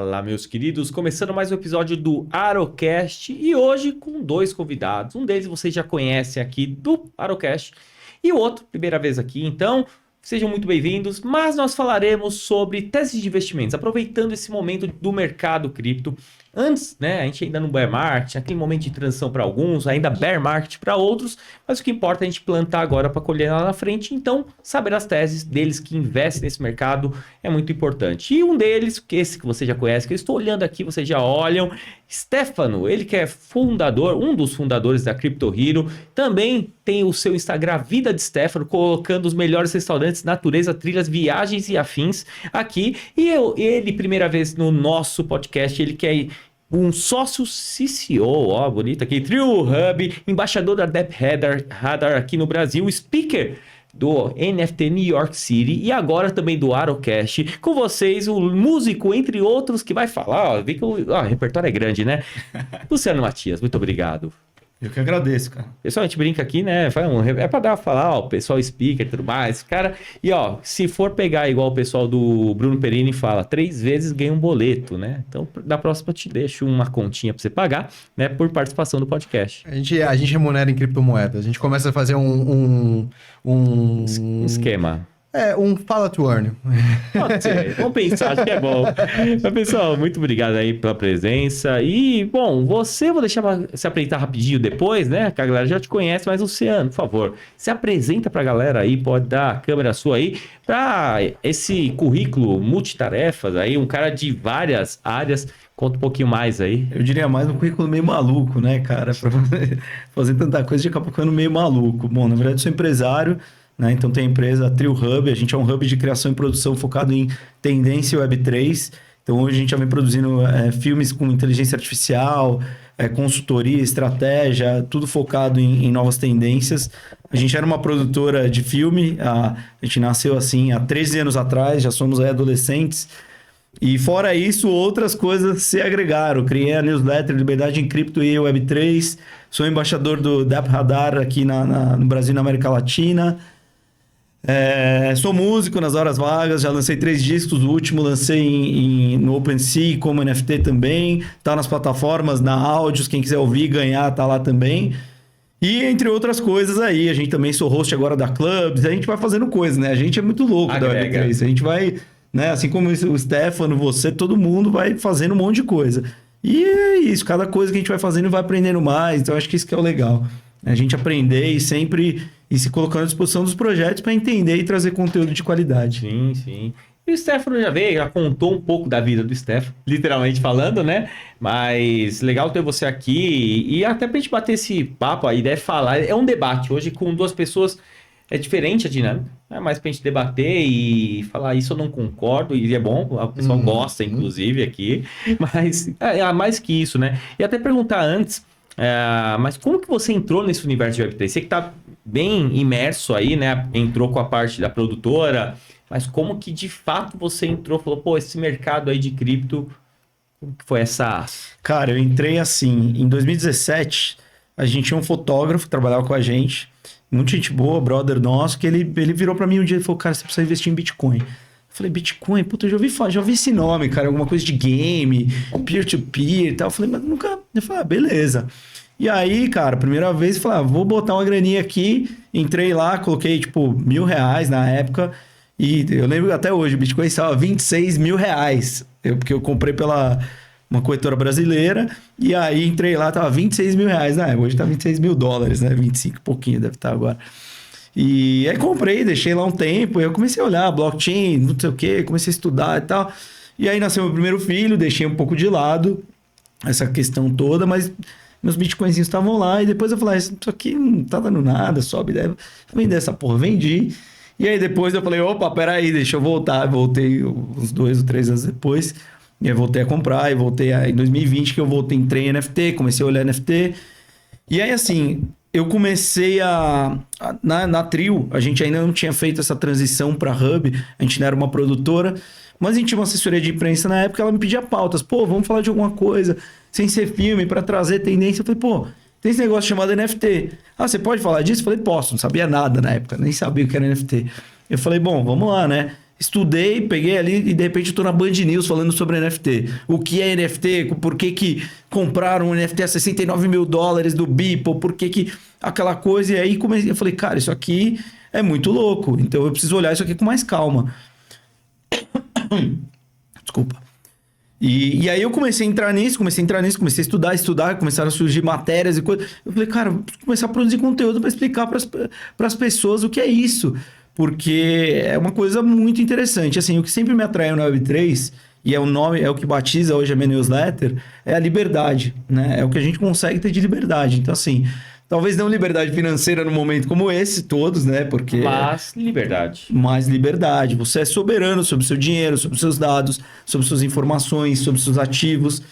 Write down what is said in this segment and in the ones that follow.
Fala, meus queridos, começando mais um episódio do Arocast e hoje com dois convidados. Um deles vocês já conhecem aqui do Arocast e o outro, primeira vez aqui, então sejam muito bem-vindos. Mas nós falaremos sobre teses de investimentos, aproveitando esse momento do mercado cripto. Antes, né, a gente ainda no bear market, aquele momento de transição para alguns, ainda bear market para outros, mas o que importa é a gente plantar agora para colher lá na frente. Então, saber as teses deles que investem nesse mercado é muito importante. E um deles, esse que você já conhece, que eu estou olhando aqui, vocês já olham, Stefano, ele que é fundador, um dos fundadores da Crypto Hero, também tem o seu Instagram Vida de Stefano, colocando os melhores restaurantes, natureza, trilhas, viagens e afins aqui. E ele, primeira vez no nosso podcast, ele que é um sócio CCO, ó, bonito aqui, Trio Hub, embaixador da Deb Radar aqui no Brasil, speaker do NFT New York City e agora também do Arocast. Com vocês, o músico, entre outros, que vai falar, ó, vê que o repertório é grande, né? Luciano Matias, muito obrigado. Eu que agradeço, cara. Pessoal, a gente brinca aqui, né? É pra falar, ó, o pessoal speaker e tudo mais, cara. E ó, se for pegar igual o pessoal do Bruno Perini fala, 3 vezes ganha um boleto, né? Então, da próxima eu te deixo uma continha pra você pagar, né? Por participação do podcast. A gente remunera em criptomoedas. A gente começa a fazer um esquema. Um Fala to Earn. Pode ser, vamos pensar, acho que é bom. Mas, pessoal, muito obrigado aí pela presença. E, bom, vou deixar pra se apresentar rapidinho depois, né? Que a galera já te conhece, mas Luciano, por favor, se apresenta pra galera aí, pode dar a câmera sua aí, pra esse currículo multitarefas aí, um cara de várias áreas. Conta um pouquinho mais aí. Eu diria mais um currículo meio maluco, né, cara? Pra fazer tanta coisa, acaba ficando meio maluco. Bom, na verdade, eu sou empresário, né? Então tem a empresa Trio Hub, a gente é um hub de criação e produção focado em tendência Web3. Então hoje a gente já vem produzindo filmes com inteligência artificial, consultoria, estratégia, tudo focado em novas tendências. A gente era uma produtora de filme, a gente nasceu assim há 13 anos atrás, já somos adolescentes. E fora isso, outras coisas se agregaram. Criei a newsletter Liberdade em Cripto e Web3. Sou embaixador do Deb Radar aqui no Brasil e na América Latina. Sou músico nas horas vagas, já lancei 3 discos. O último lancei no OpenSea como NFT também. Tá nas plataformas, na Áudios. Quem quiser ouvir, ganhar, tá lá também. E entre outras coisas aí, a gente também sou host agora da Clubs. A gente vai fazendo coisas, né? A gente é muito louco da Web3. A gente vai... né? Assim como o Stefano, você, todo mundo vai fazendo um monte de coisa. E é isso, cada coisa que a gente vai fazendo vai aprendendo mais. Então, acho que isso que é o legal. A gente aprender e sempre se colocando à disposição dos projetos para entender e trazer conteúdo de qualidade. Sim, sim. E o Stefano já contou um pouco da vida do Stefano, literalmente falando, né? Mas legal ter você aqui e até pra gente bater esse papo, a ideia é falar, é um debate. Hoje com 2 pessoas é diferente a dinâmica, é mais pra gente debater e falar isso eu não concordo, e é bom, o pessoal gosta, inclusive, aqui, mas mais que isso, né? E até perguntar antes, mas como que você entrou nesse universo de Web3? Você que tá bem imerso aí, né? Entrou com a parte da produtora, mas como que de fato você entrou, falou, pô, esse mercado aí de cripto, como que foi essa... Cara, eu entrei assim, em 2017, a gente tinha um fotógrafo que trabalhava com a gente, muita gente boa, brother nosso, que ele virou pra mim um dia e falou, cara, você precisa investir em Bitcoin. Eu falei, Bitcoin? Puta, eu já ouvi esse nome, cara, alguma coisa de game, peer-to-peer e tal. Eu falei, mas nunca... Eu falei, beleza. E aí, cara, primeira vez, eu falei, vou botar uma graninha aqui. Entrei lá, coloquei, tipo, R$1.000 na época. E eu lembro até hoje, o Bitcoin estava R$26 mil. Porque eu comprei pela... uma corretora brasileira, e aí entrei lá, tava R$26 mil, né? Hoje tá $26 mil, né? 25 e pouquinho deve estar agora. E aí comprei, deixei lá um tempo, e eu comecei a olhar blockchain, não sei o quê, comecei a estudar e tal. E aí nasceu meu primeiro filho, deixei um pouco de lado essa questão toda, mas meus bitcoinzinhos estavam lá, e depois eu falei, isso aqui não tá dando nada, sobe, deve vender essa porra, vendi. E aí depois eu falei, opa, peraí, deixa eu voltar. Voltei uns 2 ou 3 anos depois. E aí voltei a comprar, e voltei em 2020 que eu entrei em NFT, comecei a olhar NFT. E aí assim, eu comecei na Trio, a gente ainda não tinha feito essa transição para Hub, a gente não era uma produtora, mas a gente tinha uma assessoria de imprensa na época, ela me pedia pautas, pô, vamos falar de alguma coisa, sem ser filme, para trazer tendência. Eu falei, pô, tem esse negócio chamado NFT. Ah, você pode falar disso? Eu falei, posso, não sabia nada na época, nem sabia o que era NFT. Eu falei, bom, vamos lá, né? estudei, peguei ali e de repente eu tô na Band News falando sobre NFT. O que é NFT? Por que compraram um NFT a $69 mil do Beeple? Por que aquela coisa? E aí eu falei, cara, isso aqui é muito louco. Então eu preciso olhar isso aqui com mais calma. Desculpa. E aí eu comecei a entrar nisso, comecei a estudar, começaram a surgir matérias e coisas. Eu falei, cara, vou começar a produzir conteúdo para explicar para as pessoas o que é isso. Porque é uma coisa muito interessante. Assim, o que sempre me atraiu na Web3, e é o nome, é o que batiza hoje a minha newsletter, é a liberdade, né? É o que a gente consegue ter de liberdade. Então, assim, talvez não liberdade financeira num momento como esse, todos, né? Porque... Mas liberdade. Mais liberdade. Você é soberano sobre o seu dinheiro, sobre os seus dados, sobre suas informações, sobre os seus ativos.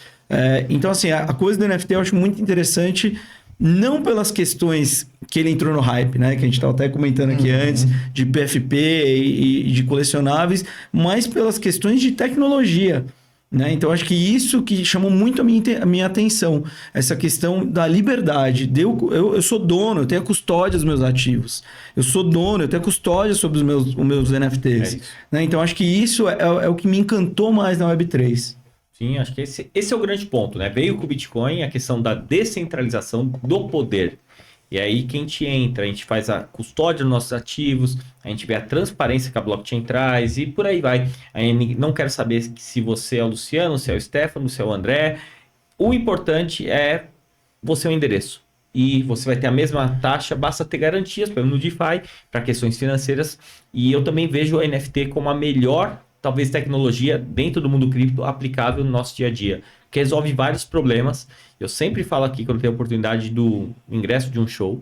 Então, assim, a coisa do NFT eu acho muito interessante, não pelas questões que ele entrou no hype, né? Que a gente estava até comentando aqui antes, de PFP e de colecionáveis, mas pelas questões de tecnologia. Né? Então, acho que isso que chamou muito a minha atenção, essa questão da liberdade. Eu sou dono, eu tenho a custódia dos meus ativos. Eu sou dono, eu tenho a custódia sobre os meus NFTs. Né? Então, acho que isso é o que me encantou mais na Web3. Sim, acho que esse é o grande ponto, né? Veio com o Bitcoin a questão da descentralização do poder. E aí que a gente faz a custódia dos nossos ativos, a gente vê a transparência que a blockchain traz e por aí vai. Aí não quero saber se você é o Luciano, se é o Stefano, se é o André. O importante é você o endereço. E você vai ter a mesma taxa, basta ter garantias, por exemplo, no DeFi, para questões financeiras. E eu também vejo o NFT como a melhor, talvez, tecnologia dentro do mundo cripto aplicável no nosso dia a dia, que resolve vários problemas. Eu sempre falo aqui, quando tem a oportunidade do ingresso de um show,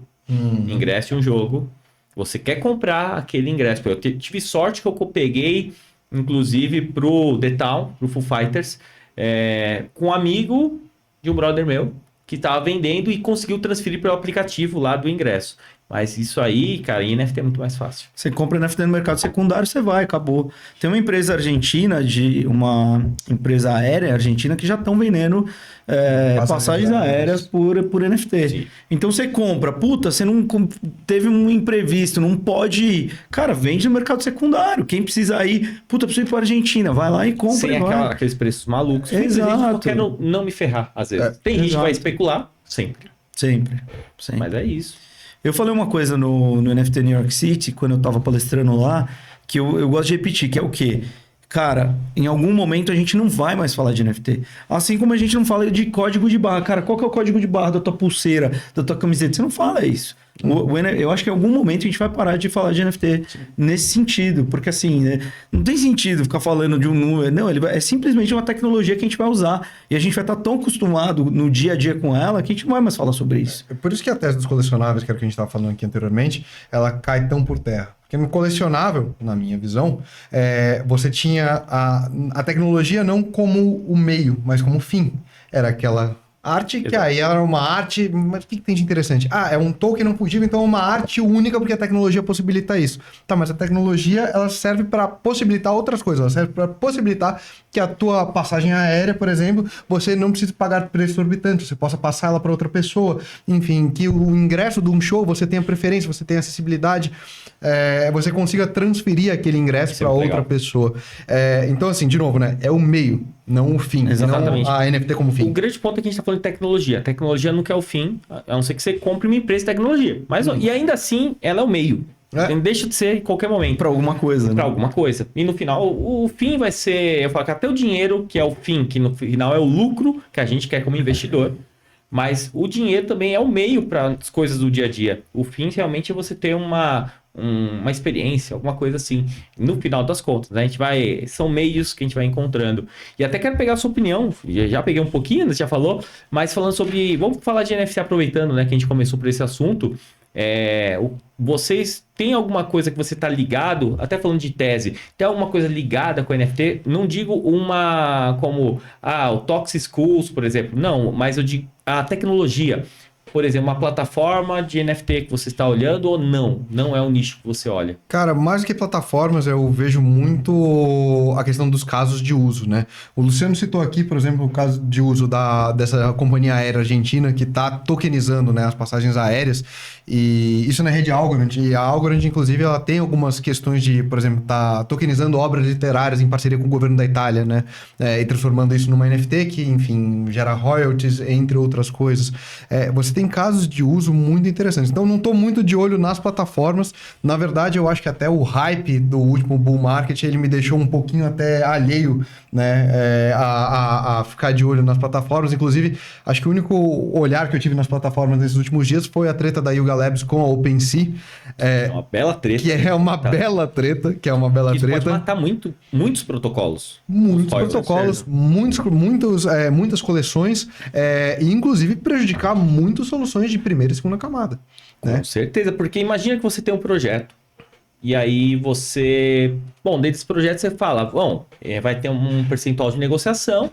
ingresso de um jogo, você quer comprar aquele ingresso. Eu tive sorte que eu peguei, inclusive, pro The Town, pro Foo Fighters, com um amigo de um brother meu, que estava vendendo e conseguiu transferir para o aplicativo lá do ingresso. Mas isso aí, cara, em NFT é muito mais fácil. Você compra NFT no mercado secundário, você vai, acabou. Tem uma empresa argentina, uma empresa aérea argentina, que já estão vendendo passagens aéreas por NFT. Sim. Então você compra, puta, você não teve um imprevisto, não pode ir. Cara, vende no mercado secundário. Quem precisa ir, puta, preciso ir para Argentina, vai lá e compra. Sem aqueles preços malucos. Exato. Eu quero não me ferrar, às vezes. Tem gente que vai especular, sempre. Sempre. Mas é isso. Eu falei uma coisa no NFT New York City, quando eu tava palestrando lá, que eu gosto de repetir, que é o quê? Cara, em algum momento a gente não vai mais falar de NFT. Assim como a gente não fala de código de barra. Cara, qual que é o código de barra da tua pulseira, da tua camiseta? Você não fala isso. Eu acho que em algum momento a gente vai parar de falar de NFT nesse sentido. Porque assim, né, não tem sentido ficar falando de um número. Não, é simplesmente uma tecnologia que a gente vai usar. E a gente vai estar tão acostumado no dia a dia com ela que a gente não vai mais falar sobre isso. É por isso que a tese dos colecionáveis, que era o que a gente estava falando aqui anteriormente, ela cai tão por terra. Porque no colecionável, na minha visão, você tinha a tecnologia não como o meio, mas como o fim. Era aquela arte, que aí era uma arte... Mas o que tem de interessante? É um token não fugível, então é uma arte única porque a tecnologia possibilita isso. Tá, mas a tecnologia, ela serve para possibilitar outras coisas. Ela serve para possibilitar que a tua passagem aérea, por exemplo, você não precise pagar preço exorbitante, você possa passar ela para outra pessoa. Enfim, que o ingresso de um show, você tenha preferência, você tenha acessibilidade, você consiga transferir aquele ingresso para outra pessoa. Então, assim, de novo, né? É o meio, não o fim. Exatamente. Não a NFT como fim. O grande ponto é que a gente está falando de tecnologia. A tecnologia nunca é o fim, a não ser que você compre uma empresa de tecnologia. Mas, e ainda assim, ela é o meio. Deixa de ser em qualquer momento. Para alguma coisa, né? Para alguma coisa. E no final, o fim vai ser... Eu falo que até o dinheiro, que é o fim, que no final é o lucro que a gente quer como investidor. Mas o dinheiro também é o meio para as coisas do dia a dia. O fim realmente é você ter uma experiência, alguma coisa assim. No final das contas, né? São meios que a gente vai encontrando. E até quero pegar a sua opinião. Já peguei um pouquinho, você já falou. Mas falando sobre... Vamos falar de NFT aproveitando, né? Que a gente começou por esse assunto. Vocês têm alguma coisa que você está ligado, até falando de tese, tem alguma coisa ligada com NFT? Não digo uma como o Toxic Schools, por exemplo, não, mas eu digo a tecnologia. por exemplo, uma plataforma de NFT que você está olhando ou não? Não é um nicho que você olha? Cara, mais do que plataformas, eu vejo muito a questão dos casos de uso, né? O Luciano citou aqui, por exemplo, o caso de uso dessa companhia aérea argentina que está tokenizando, né, as passagens aéreas, e isso na rede Algorand. E a Algorand, inclusive, ela tem algumas questões de, por exemplo, tá tokenizando obras literárias em parceria com o governo da Itália, né? E transformando isso numa NFT que, enfim, gera royalties, entre outras coisas. Você tem casos de uso muito interessantes. Então, não estou muito de olho nas plataformas. Na verdade, eu acho que até o hype do último bull market, ele me deixou um pouquinho até alheio, né, a ficar de olho nas plataformas. Inclusive, acho que o único olhar que eu tive nas plataformas nesses últimos dias foi a treta da Yuga Labs com a OpenSea. É uma bela treta. Que é uma bela treta. Isso pode matar muitos protocolos. Muitos protocolos, muitas coleções, e inclusive prejudicar muitas soluções de primeira e segunda camada. Com Né? certeza, porque imagina que você tem um projeto e aí você... Bom, dentro desse projeto você fala, bom, vai ter um percentual de negociação,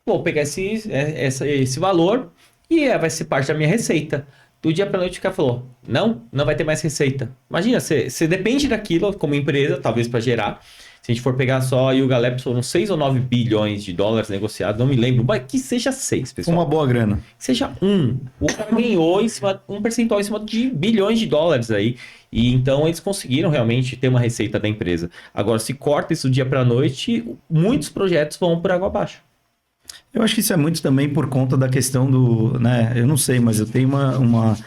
vou pegar esse valor e vai ser parte da minha receita. Do dia para noite o cara falou, não vai ter mais receita. Imagina, você depende daquilo como empresa, talvez para gerar. Se a gente for pegar só a Yuga Labs, foram 6 ou 9 bilhões de dólares negociados, não me lembro, mas que seja 6, pessoal. Uma boa grana. Que seja 1. O cara ganhou um percentual em cima de bilhões de dólares aí. E então eles conseguiram realmente ter uma receita da empresa. Agora, se corta isso do dia para noite, muitos projetos vão por água abaixo. Eu acho que isso é muito também por conta da questão do, né? Eu não sei, mas eu tenho uma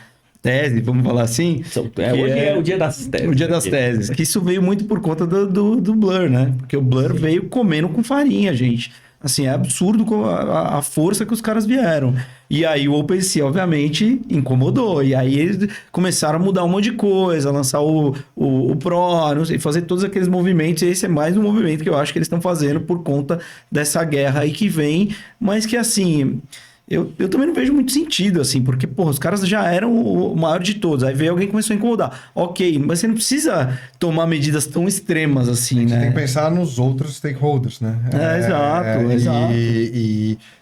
tese, vamos falar assim. Hoje é o dia das teses. O dia das teses. Que isso veio muito por conta do Blur, né? Porque o Blur veio comendo com farinha, gente. Assim, é absurdo a força que os caras vieram. E aí o OpenSea, obviamente, incomodou. E aí eles começaram a mudar um monte de coisa, lançar o Pro, não sei, fazer todos aqueles movimentos. E esse é mais um movimento que eu acho que eles estão fazendo por conta dessa guerra aí que vem. Mas que, assim... Eu também não vejo muito sentido, assim, porque, porra, os caras já eram o maior de todos. Aí veio alguém que começou a incomodar. Ok, mas você não precisa tomar medidas tão extremas assim, né? Você tem que pensar nos outros stakeholders, né? Exato.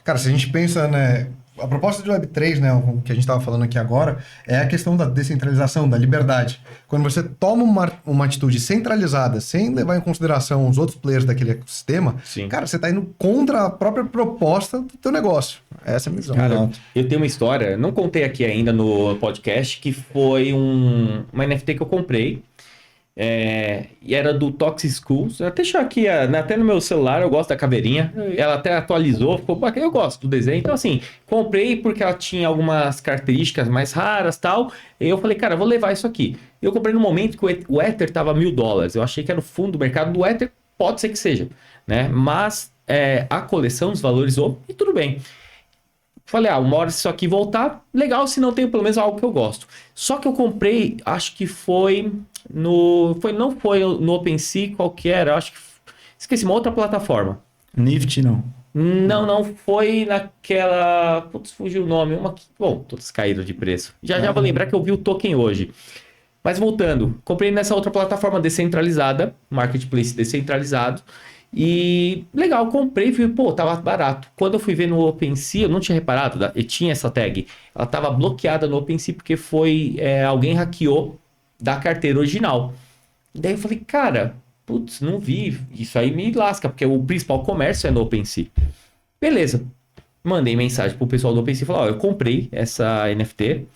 Cara, se a gente pensa, né... A proposta do Web3, né, o que a gente estava falando aqui agora, é a questão da descentralização, da liberdade. Quando você toma uma atitude centralizada, sem levar em consideração os outros players daquele ecossistema, Sim. Cara, você está indo contra a própria proposta do teu negócio. Essa é a minha visão. Cara, eu tenho uma história, não contei aqui ainda no podcast, que foi uma NFT que eu comprei. E era do Toxic Schools. Eu até deixar aqui, até no meu celular, eu gosto da caveirinha. Ela até atualizou, ficou bacana, eu gosto do desenho. Então, assim, comprei porque ela tinha algumas características mais raras e tal. E eu falei, cara, vou levar isso aqui. Eu comprei no momento que o Ether tava $1.000. Eu achei que era o fundo do mercado do Ether, pode ser que seja, né? Mas a coleção desvalorizou e tudo bem. Falei, uma hora se isso aqui voltar, legal, se não tem pelo menos algo que eu gosto. Só que eu comprei, acho que não foi no OpenSea, qual que era, acho que esqueci, uma outra plataforma. Nifty, não. Não foi naquela, putz, fugiu o nome, bom, todas caíram de preço. Já vou lembrar que eu vi o token hoje. Mas voltando, comprei nessa outra plataforma descentralizada, marketplace descentralizado. E legal, comprei e vi, tava barato. Quando eu fui ver no OpenSea, eu não tinha reparado, e tinha essa tag. Ela tava bloqueada no OpenSea porque alguém hackeou da carteira original. Daí eu falei, cara, putz, não vi, isso aí me lasca, porque o principal comércio é no OpenSea. Beleza, mandei mensagem pro pessoal do OpenSea e falei, eu comprei essa NFT,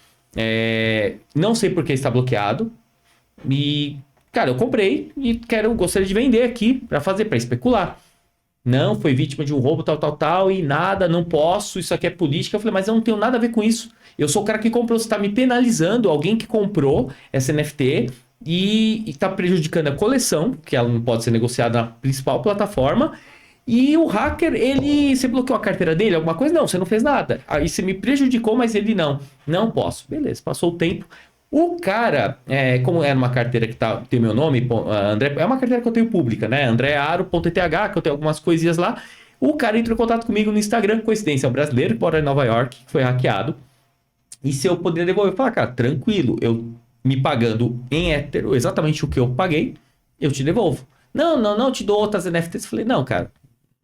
não sei por que está bloqueado, e... Cara, eu comprei e gostaria de vender aqui para especular. Não, foi vítima de um roubo, tal, e nada, não posso, isso aqui é política. Eu falei, mas eu não tenho nada a ver com isso. Eu sou o cara que comprou, você está me penalizando, alguém que comprou essa NFT e está prejudicando a coleção, que ela não pode ser negociada na principal plataforma. E o hacker, você bloqueou a carteira dele, alguma coisa? Não, você não fez nada. Aí você me prejudicou, mas ele não posso. Beleza, passou o tempo. O cara, como era uma carteira que tem meu nome, André, é uma carteira que eu tenho pública, né? andrearo.eth, que eu tenho algumas coisinhas lá. O cara entrou em contato comigo no Instagram, coincidência, é um brasileiro que mora em Nova York, que foi hackeado. E se eu poderia devolver, eu falei, cara, tranquilo, eu me pagando em Ether, exatamente o que eu paguei, eu te devolvo. Não, te dou outras NFTs. Eu falei, não, cara,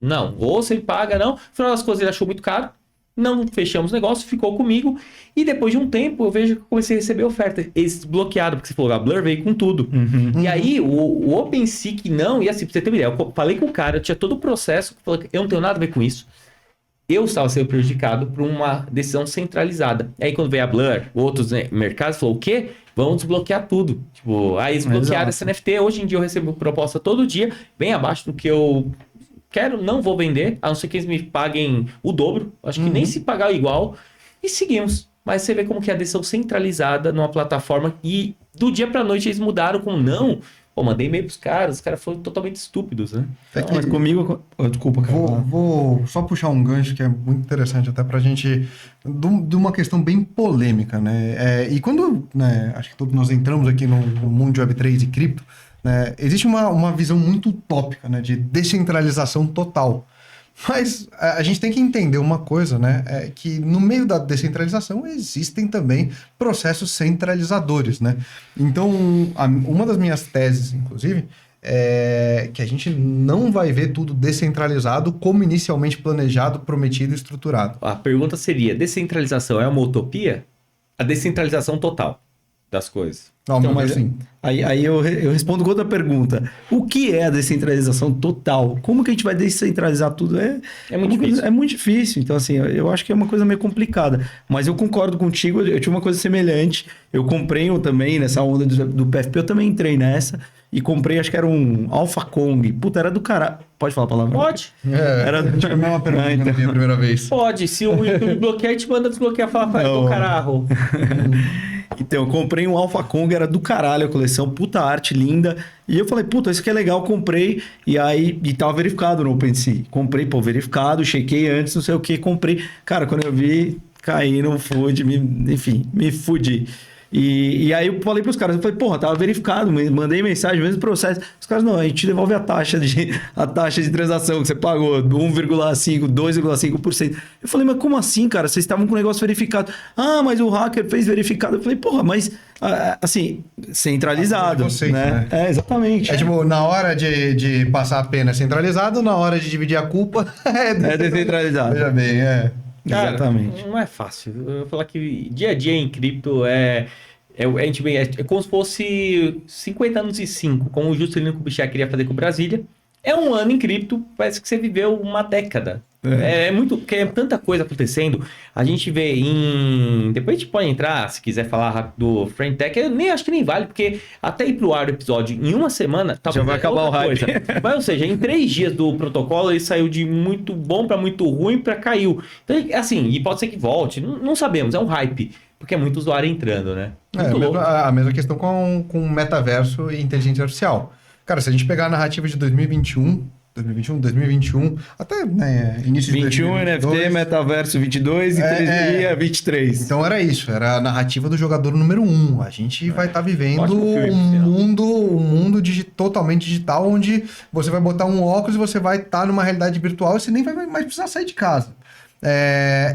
não, ou você me paga, não. No final das contas, ele achou muito caro. não fechamos o negócio, ficou comigo. E depois de um tempo, eu vejo que eu comecei a receber oferta. Esse desbloqueado, porque você falou, a Blur veio com tudo. E aí, o OpenSea não... E assim, pra você ter uma ideia, eu falei com o cara, eu tinha todo o processo, eu não tenho nada a ver com isso. Eu estava sendo prejudicado por uma decisão centralizada. Aí quando veio a Blur, outros mercados, falou, o quê? Vamos desbloquear tudo. Tipo, aí desbloquearam esse NFT. Hoje em dia eu recebo proposta todo dia, bem abaixo do que eu... quero, não vou vender, a não ser que eles me paguem o dobro. Acho que nem se pagar igual. E seguimos. Mas você vê como que é a decisão centralizada numa plataforma e do dia pra noite eles mudaram com não. Pô, mandei e-mail pros caras, os caras foram totalmente estúpidos, né? Não, mas comigo... Desculpa, cara. Vou só puxar um gancho que é muito interessante até pra gente... De uma questão bem polêmica, né? E quando, né, acho que todos nós entramos aqui no mundo de Web3 e cripto, né, existe uma visão muito utópica, né, de descentralização total. Mas a gente tem que entender uma coisa, né? É que no meio da descentralização existem também processos centralizadores, né? Então, uma das minhas teses, inclusive, é que a gente não vai ver tudo descentralizado como inicialmente planejado, prometido e estruturado. A pergunta seria, descentralização é uma utopia? A descentralização total das coisas. Não, Então, mas assim, aí eu respondo com outra pergunta. O que é a descentralização total? Como que a gente vai descentralizar tudo? É muito difícil. É muito difícil. Então, assim, eu acho que é uma coisa meio complicada. Mas eu concordo contigo, eu tive uma coisa semelhante. Eu comprei também, nessa onda do PFP, eu também entrei nessa. E comprei, acho que era um Alpha Kong. Puta, era do caralho. Pode falar a palavra? Pode. era tipo a mesma pergunta que eu vi a primeira vez. Pode. Se o YouTube bloquear, a gente manda desbloquear. Fala, do caralho. Então, eu comprei um Alpha Kong, era do caralho a coleção, puta arte linda. E eu falei, puta, isso aqui é legal, comprei. E aí, tava verificado no OpenSea. Comprei, verificado, chequei antes, não sei o que, comprei. Cara, quando eu vi, caí no food, me fudi. E aí eu falei pros caras, eu falei, porra, tava verificado, mandei mensagem, mesmo processo. Os caras, não, a gente devolve a taxa de transação que você pagou, 1,5%, 2,5%. Eu falei, mas como assim, cara? Vocês estavam com o negócio verificado. Ah, mas o hacker fez verificado. Eu falei, porra, mas, assim, centralizado, vocês, né? Exatamente. É tipo, na hora de passar a pena é centralizado, na hora de dividir a culpa é descentralizado. Veja bem, Cara, exatamente. Não é fácil. Eu vou falar que dia a dia em cripto é como se fosse 50 anos e 5, como o Juscelino Kubitschek queria fazer com Brasília. É um ano em cripto, parece que você viveu uma década. É muito, porque é tanta coisa acontecendo. A gente vê depois a gente pode entrar, se quiser falar rápido do Friendtech, eu acho que nem vale, porque até ir pro ar o episódio em uma semana... Já vai acabar o hype. Mas, ou seja, em 3 dias do protocolo, ele saiu de muito bom para muito ruim para caiu. Então, assim, e pode ser que volte, não sabemos, é um hype. Porque é muito usuário entrando, né? A mesma questão com metaverso e inteligência artificial. Cara, se a gente pegar a narrativa de 2021, até início de 21 NFT, metaverso 22 e 3D 23. Então era isso, era a narrativa do jogador número 1. A gente vai estar vivendo um mundo totalmente digital, onde você vai botar um óculos e você vai estar numa realidade virtual e você nem vai mais precisar sair de casa.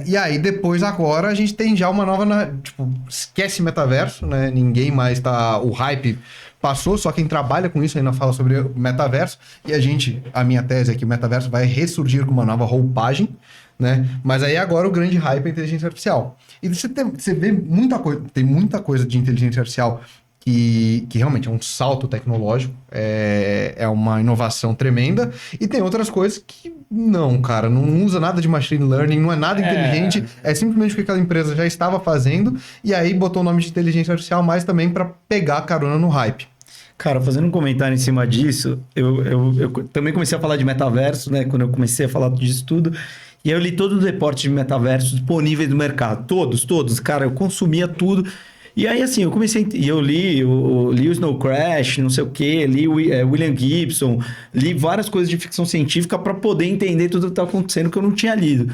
E aí, depois, agora, a gente tem já uma nova... Tipo, esquece metaverso, né? Ninguém mais tá... O hype passou, só quem trabalha com isso ainda fala sobre o metaverso. E a minha tese é que o metaverso vai ressurgir com uma nova roupagem, né? Mas aí agora o grande hype é a inteligência artificial. E você vê muita coisa... Tem muita coisa de inteligência artificial que realmente é um salto tecnológico, é uma inovação tremenda, e tem outras coisas que não, cara, não usa nada de machine learning, não é nada inteligente, é simplesmente o que aquela empresa já estava fazendo, e aí botou o nome de inteligência artificial, mas também para pegar carona no hype. Cara, fazendo um comentário em cima disso, eu também comecei a falar de metaverso, né, quando eu comecei a falar disso tudo, e aí eu li todos os reportes de metaverso disponíveis no mercado, todos, cara, eu consumia tudo. E aí, assim, eu comecei... E eu li o Snow Crash, não sei o quê, li William Gibson, li várias coisas de ficção científica para poder entender tudo que está acontecendo que eu não tinha lido.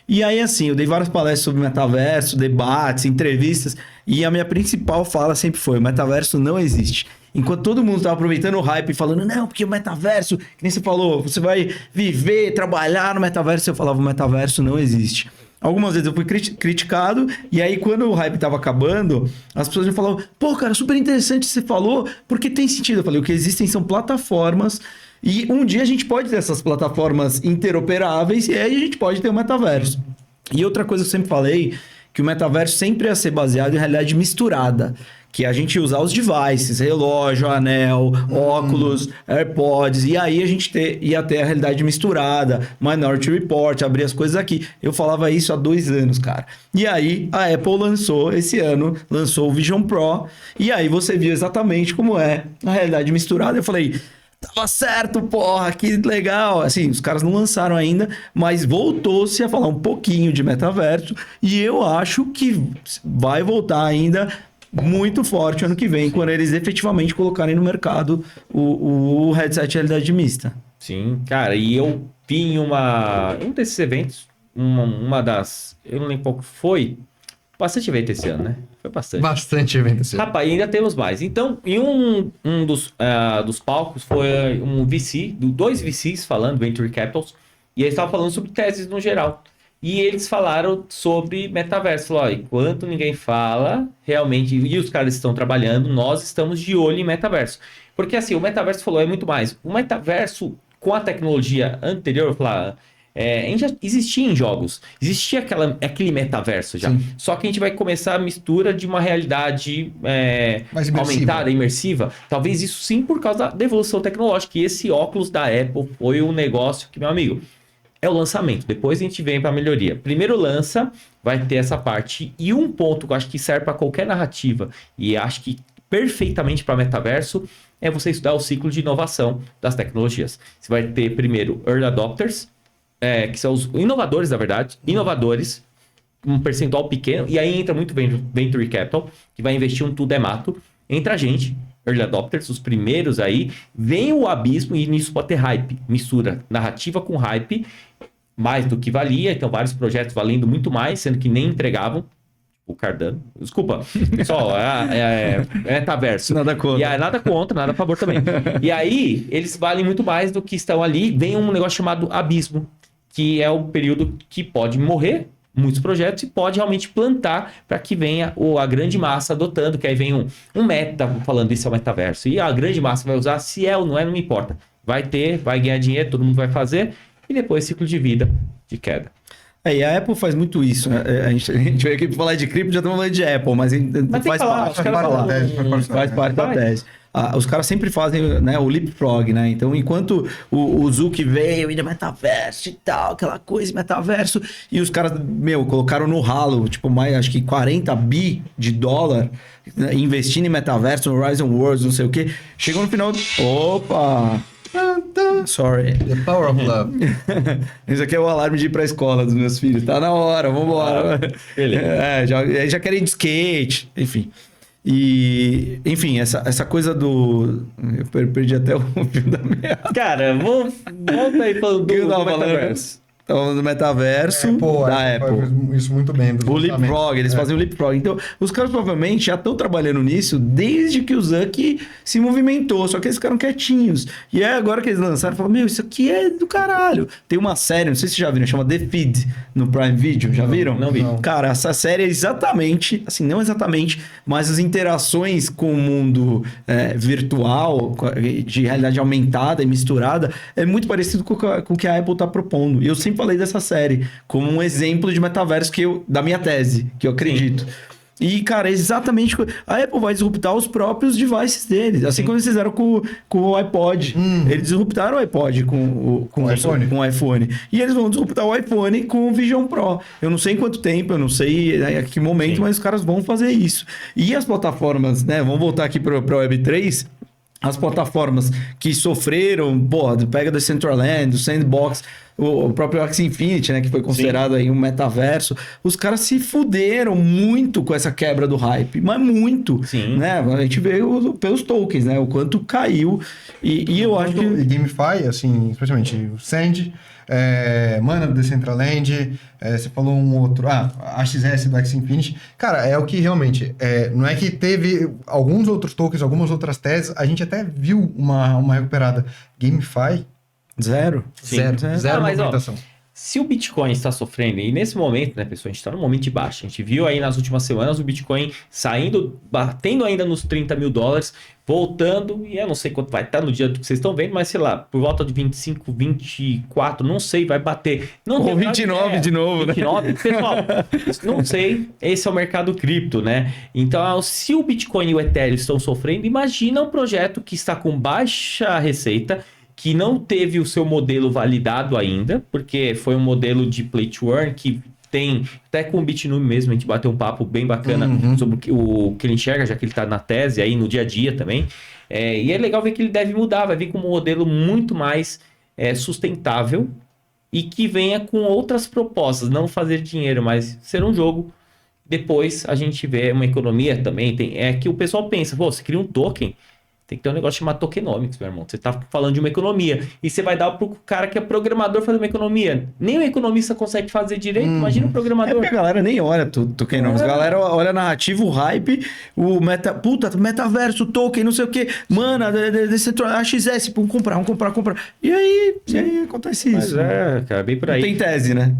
E aí, assim, eu dei várias palestras sobre metaverso, debates, entrevistas, e a minha principal fala sempre foi: o metaverso não existe. Enquanto todo mundo estava aproveitando o hype e falando, não, porque o metaverso, que nem você falou, você vai viver, trabalhar no metaverso, eu falava, o metaverso não existe. Algumas vezes eu fui criticado, e aí quando o hype tava acabando, as pessoas me falavam, pô, cara, super interessante o que você falou, porque tem sentido. Eu falei, o que existem são plataformas, e um dia a gente pode ter essas plataformas interoperáveis, e aí a gente pode ter o metaverso. E outra coisa que eu sempre falei, que o metaverso sempre ia ser baseado em realidade misturada. Que a gente ia usar os devices, relógio, anel, óculos, AirPods, e aí a gente ia ter a realidade misturada, Minority Report, abrir as coisas aqui. Eu falava isso há 2 anos, cara. E aí a Apple lançou, esse ano, lançou o Vision Pro, e aí você viu exatamente como é a realidade misturada. Eu falei, tava certo, porra, que legal. Assim, os caras não lançaram ainda, mas voltou-se a falar um pouquinho de metaverso, e eu acho que vai voltar ainda muito forte ano que vem, quando eles efetivamente colocarem no mercado o headset de realidade mista. Sim, cara, e eu vi em um desses eventos, uma das, eu não lembro qual que foi, bastante evento esse ano, né? Foi bastante. Bastante evento assim. Rapaz, ainda temos mais. Então, em um dos palcos foi um VC, 2 VCs falando, Venture Capitals, e eles estavam falando sobre teses no geral. E eles falaram sobre metaverso. Falaram, enquanto ninguém fala, realmente, e os caras estão trabalhando, nós estamos de olho em metaverso. Porque assim, o metaverso falou, é muito mais. O metaverso, com a tecnologia anterior, já existia em jogos. Existia aquele metaverso já. Sim. Só que a gente vai começar a mistura de uma realidade Mais imersiva. aumentada, imersiva. Talvez isso sim por causa da evolução tecnológica. E esse óculos da Apple foi um negócio que, meu amigo, é o lançamento. Depois a gente vem para a melhoria. Primeiro lança, vai ter essa parte. E um ponto que eu acho que serve para qualquer narrativa, e acho que perfeitamente para metaverso, é você estudar o ciclo de inovação das tecnologias. Você vai ter primeiro early adopters, que são os inovadores, na verdade. Inovadores, um percentual pequeno. E aí entra muito Venture Capital, que vai investir um tudo é mato. Entra a gente, early adopters, os primeiros aí. Vem o abismo e nisso pode ter hype. Mistura narrativa com hype, mais do que valia. Então, vários projetos valendo muito mais, sendo que nem entregavam. O Cardano. Desculpa. Só metaverso. Nada contra. E aí, nada contra, nada a favor também. E aí, eles valem muito mais do que estão ali. Vem um negócio chamado abismo, que é o período que pode morrer muitos projetos e pode realmente plantar para que venha a grande massa adotando, que aí vem um meta falando isso é o metaverso. E a grande massa vai usar, se é ou não é, não me importa. Vai ter, vai ganhar dinheiro, todo mundo vai fazer, e depois ciclo de vida de queda. E a Apple faz muito isso, né? A gente veio aqui pra falar de cripto, já estamos falando de Apple, mas faz parte. Faz parte da tese. Os caras sempre fazem, né, o leapfrog, né? Então, enquanto o Zuck veio e no metaverso e tal, aquela coisa, metaverso, e os caras, colocaram no ralo, tipo, acho que 40 bi de dólar, né, investindo em metaverso, no Horizon Worlds, não sei o quê. Chegou no final... Opa! Sorry. The power of love. Isso aqui é o alarme de ir pra escola dos meus filhos. Tá na hora, vambora. Beleza. Já querem de skate, enfim. E, enfim, essa coisa do... Eu perdi até o fio da meada. Cara, volta aí falando do metaverso. Tava falando do metaverso da Apple. Faz isso muito bem. O leapfrog, eles fazem o leapfrog. Então, os caras provavelmente já estão trabalhando nisso desde que o Zuck se movimentou, só que eles ficaram quietinhos. E aí, agora que eles lançaram, falaram, isso aqui é do caralho. Tem uma série, não sei se vocês já viram, chama The Feed, no Prime Video. Já viram? Não vi. Cara, essa série é exatamente, assim, não exatamente, mas as interações com o mundo virtual, de realidade aumentada e misturada, é muito parecido com o que a Apple está propondo. E eu sempre falei dessa série como um exemplo de metaverso da minha tese, que eu acredito. Sim. E, cara, exatamente... A Apple vai disruptar os próprios devices deles. Assim como eles fizeram com o iPod. Eles disruptaram o iPod com o iPhone. E eles vão disruptar o iPhone com o Vision Pro. Eu não sei em quanto tempo, eu não sei a que momento, mas os caras vão fazer isso. E as plataformas, né? Vamos voltar aqui para o Web3. As plataformas que sofreram, pega do Decentraland, do Sandbox, o próprio Axie Infinity, né, que foi considerado aí um metaverso, os caras se fuderam muito com essa quebra do hype, mas muito. Sim. Né? A gente vê pelos tokens, né, o quanto caiu, e eu acho que... E GameFi, assim, especialmente o Sand, Mana do Decentraland, você falou um outro, AXS do Axie Infinity. Cara, é o que realmente, não é que teve alguns outros tokens, algumas outras teses, a gente até viu uma recuperada. GameFi, Zero. Zero mas, movimentação. se o Bitcoin está sofrendo, e nesse momento, né, pessoal, a gente está no momento de baixa. A gente viu aí nas últimas semanas o Bitcoin saindo, batendo ainda nos 30 mil dólares, voltando, e eu não sei quanto vai estar no dia que vocês estão vendo, mas sei lá, por volta de 25, 24, não sei, vai bater. Não Ou 29 de novo, 29, né? Pessoal, não sei, esse é o mercado cripto, né? Então, se o Bitcoin e o Ethereum estão sofrendo, imagina um projeto que está com baixa receita, que não teve o seu modelo validado ainda, porque foi um modelo de play to earn que tem, até com o Bitnumi mesmo, a gente bateu um papo bem bacana sobre o que ele enxerga, já que ele está na tese aí, no dia a dia também. E é legal ver que ele deve mudar, vai vir com um modelo muito mais sustentável e que venha com outras propostas, não fazer dinheiro, mas ser um jogo. Depois a gente vê uma economia também, que o pessoal pensa, pô, você cria um token, tem que ter um negócio chamado tokenomics, meu irmão. Você tá falando de uma economia. E você vai dar pro cara que é programador fazer uma economia. Nem o economista consegue fazer direito. Imagina o programador. Porque a galera nem olha tokenomics. A galera olha narrativo, o hype, metaverso, token, não sei o quê. Mano, AXS, vamos comprar. E aí acontece Mas isso. cara, bem por aí. Não tem tese, né?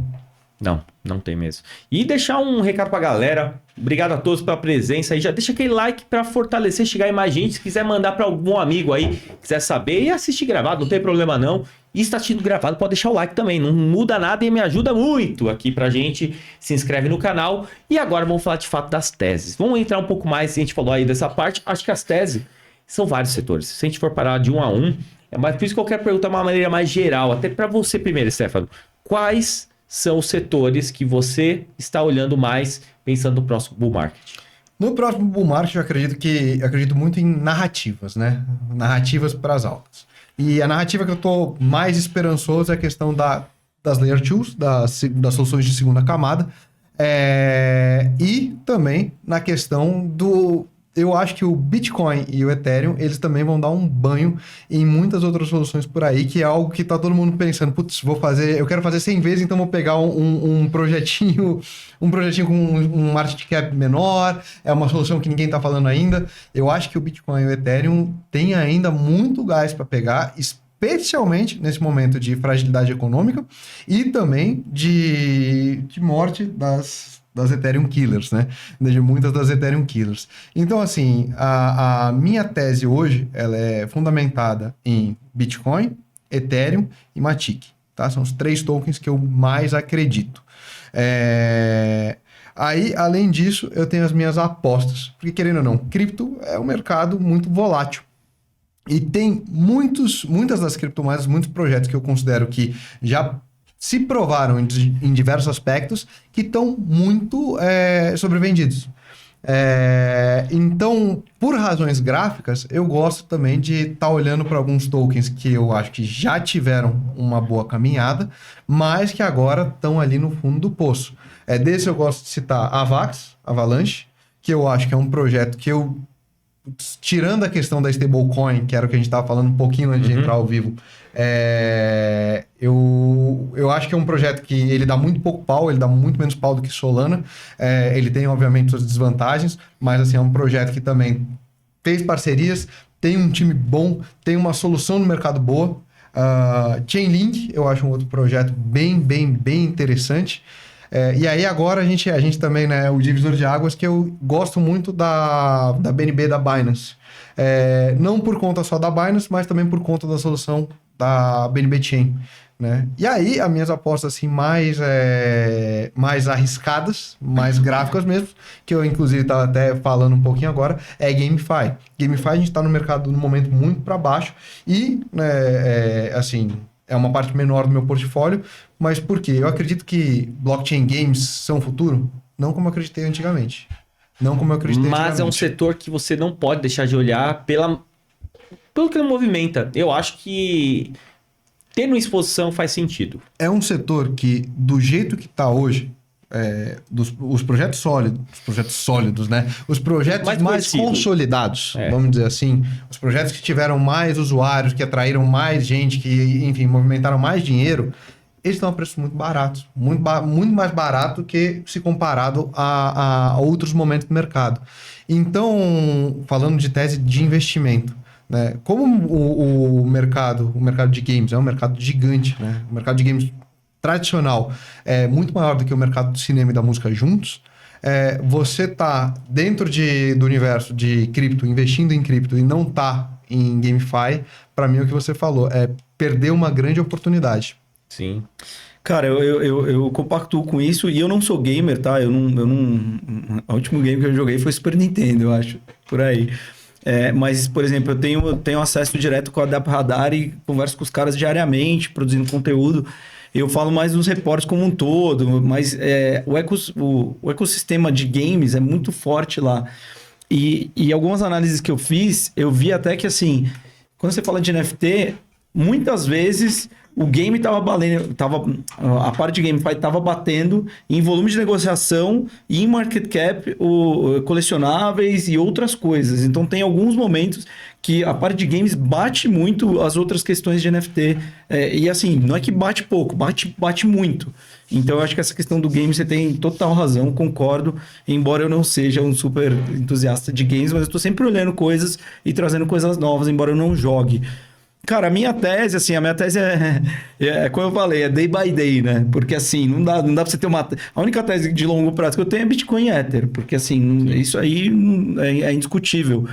Não tem mesmo. E deixar um recado pra galera. Obrigado a todos pela presença aí. Já deixa aquele like pra fortalecer, chegar em mais gente. Se quiser mandar pra algum amigo aí, quiser saber e assistir gravado, não tem problema não. E está assistindo gravado, pode deixar o like também. Não muda nada e me ajuda muito aqui pra gente. Se inscreve no canal. E agora vamos falar de fato das teses. Vamos entrar um pouco mais, a gente falou aí dessa parte. Acho que as teses são vários setores. Se a gente for parar de um a um, mas por isso que eu quero perguntar de uma maneira mais geral. Até pra você primeiro, Stefano. Quais são os setores que você está olhando mais pensando no próximo bull market? No próximo bull market, eu acredito muito em narrativas, né? Narrativas para as altas. E a narrativa que eu estou mais esperançoso é a questão das Layer 2, das soluções de segunda camada, e também na questão do... Eu acho que o Bitcoin e o Ethereum, eles também vão dar um banho em muitas outras soluções por aí, que é algo que tá todo mundo pensando, putz, eu quero fazer 100 vezes, então vou pegar um projetinho com um market cap menor, é uma solução que ninguém tá falando ainda. Eu acho que o Bitcoin e o Ethereum têm ainda muito gás para pegar, especialmente nesse momento de fragilidade econômica e também de morte das Ethereum Killers, né? De muitas das Ethereum Killers. Então, assim, a minha tese hoje, ela é fundamentada em Bitcoin, Ethereum e Matic, tá? São os 3 tokens que eu mais acredito. Aí, além disso, eu tenho as minhas apostas, porque querendo ou não, cripto é um mercado muito volátil. E tem muitas das criptomoedas, muitos projetos que eu considero que já se provaram em diversos aspectos que estão muito sobrevendidos. Então, por razões gráficas, eu gosto também de estar olhando para alguns tokens que eu acho que já tiveram uma boa caminhada, mas que agora estão ali no fundo do poço. Desse eu gosto de citar a Avalanche, que eu acho que é um projeto que eu, tirando a questão da stablecoin, que era o que a gente estava falando um pouquinho antes de entrar ao vivo, eu acho que é um projeto que ele dá muito pouco pau, ele dá muito menos pau do que Solana. Ele tem, obviamente, suas desvantagens, mas assim, é um projeto que também fez parcerias, tem um time bom, tem uma solução no mercado boa. Chainlink, eu acho um outro projeto bem interessante. E aí agora a gente também, né, o divisor de águas, que eu gosto muito da BNB da Binance. Não por conta só da Binance, mas também por conta da solução da BNB Chain, né? E aí, as minhas apostas assim, mais arriscadas, mais gráficas mesmo, que eu inclusive estava até falando um pouquinho agora, é GameFi. GameFi a gente está no mercado no momento muito para baixo e, assim, é uma parte menor do meu portfólio, mas por quê? Eu acredito que blockchain games são o futuro, não como eu acreditei antigamente. Mas é um setor que você não pode deixar de olhar pelo que ele movimenta. Eu acho que ter uma exposição faz sentido. É um setor que, do jeito que está hoje, os projetos sólidos, né? Os projetos mais consolidados, vamos dizer assim, os projetos que tiveram mais usuários, que atraíram mais gente, que, enfim, movimentaram mais dinheiro, eles estão a preços muito baratos, muito mais barato que se comparado a outros momentos do mercado. Então, falando de tese de investimento, né? Como o mercado de games é um mercado gigante, né? O mercado de games tradicional é muito maior do que o mercado do cinema e da música juntos, você tá dentro do universo de cripto, investindo em cripto e não tá em GameFi, para mim é o que você falou, é perder uma grande oportunidade. Sim. Cara, eu compactuo com isso e eu não sou gamer, tá? Eu não... O último game que eu joguei foi Super Nintendo, eu acho, por aí. Mas, por exemplo, eu tenho acesso direto com a Adapt Radar e converso com os caras diariamente, produzindo conteúdo. Eu falo mais dos reportes como um todo, mas o ecossistema de games é muito forte lá. E algumas análises que eu fiz, eu vi até que, assim, quando você fala de NFT, muitas vezes o game a parte de GameFi estava batendo em volume de negociação e em market cap, colecionáveis e outras coisas. Então tem alguns momentos que a parte de games bate muito as outras questões de NFT. E assim, não é que bate pouco, bate muito. Então eu acho que essa questão do game você tem total razão, concordo. Embora eu não seja um super entusiasta de games, mas eu estou sempre olhando coisas e trazendo coisas novas, embora eu não jogue. Cara, a minha tese como eu falei, é day by day, né? Porque assim, não dá pra você ter uma... A única tese de longo prazo que eu tenho é Bitcoin e Ether, porque assim, isso aí é indiscutível.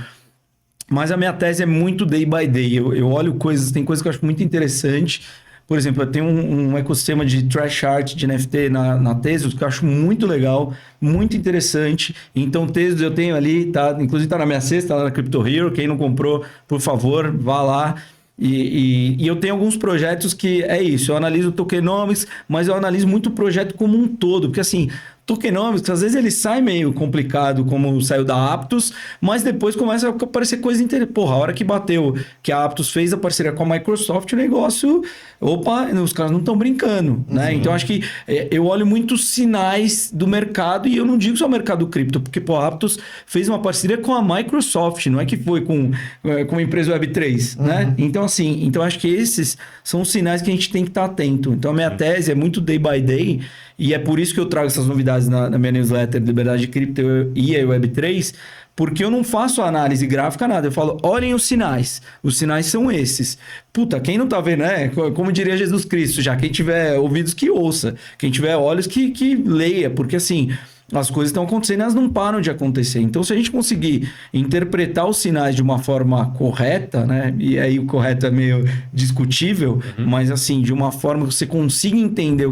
Mas a minha tese é muito day by day. Eu olho tem coisas que eu acho muito interessante. Por exemplo, eu tenho um ecossistema de trash art, de NFT na Tesos, que eu acho muito legal, muito interessante. Então, Tesos eu tenho ali, inclusive tá na minha cesta, tá lá na Crypto Hero. Quem não comprou, por favor, vá lá. E eu tenho alguns projetos que é isso, eu analiso tokenomics, mas eu analiso muito o projeto como um todo, porque assim, tokenomics, às vezes ele sai meio complicado, como saiu da Aptos, mas depois começa a aparecer coisa interessante. Porra, a hora que bateu, que a Aptos fez a parceria com a Microsoft, o negócio, os caras não estão brincando, né? Então acho que eu olho muitos sinais do mercado, e eu não digo só o mercado cripto, porque a Aptos fez uma parceria com a Microsoft, não é que foi com a empresa Web3, né? Então assim, acho que esses são os sinais que a gente tem que estar atento. Então a minha tese é muito day by day, e é por isso que eu trago essas novidades na minha newsletter Liberdade de Cripto e a Web3, porque eu não faço análise gráfica, nada. Eu falo, olhem os sinais. Os sinais são esses. Puta, quem não tá vendo, né? Como diria Jesus Cristo, já quem tiver ouvidos que ouça. Quem tiver olhos que leia. Porque assim, as coisas estão acontecendo e elas não param de acontecer. Então, se a gente conseguir interpretar os sinais de uma forma correta, né? E aí o correto é meio discutível, mas assim, de uma forma que você consiga entender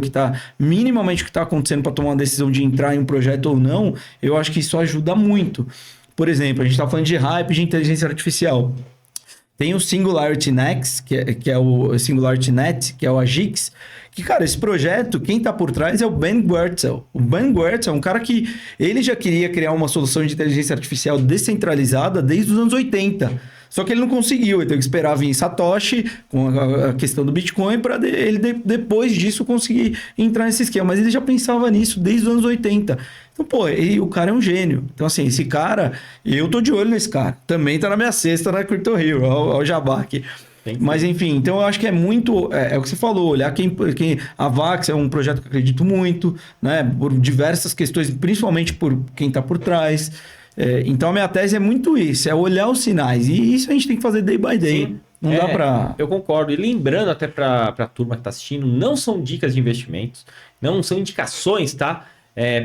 minimamente o que está acontecendo para tomar uma decisão de entrar em um projeto ou não, eu acho que isso ajuda muito. Por exemplo, a gente está falando de hype de inteligência artificial. Tem o Singularity Next, que é o Singularity Net, que é o AGIX, que, cara, esse projeto, quem está por trás é o Ben Goertzel. O Ben Goertzel é um cara que ele já queria criar uma solução de inteligência artificial descentralizada desde os anos 80. Só que ele não conseguiu, ele teve que esperar vir Satoshi com a questão do Bitcoin para ele depois disso conseguir entrar nesse esquema. Mas ele já pensava nisso desde os anos 80. Então, o cara é um gênio. Então, assim, esse cara, eu tô de olho nesse cara. Também tá na minha cesta na Crypto Hero, ao Jabá aqui. Mas, enfim, então eu acho que é muito... É o que você falou, olhar a Vax é um projeto que eu acredito muito, né? Por diversas questões, principalmente por quem tá por trás. Então, a minha tese é muito isso, é olhar os sinais. E isso a gente tem que fazer day by day. Sim. Não dá pra... Eu concordo. E lembrando até pra turma que tá assistindo, não são dicas de investimentos, não são indicações, tá?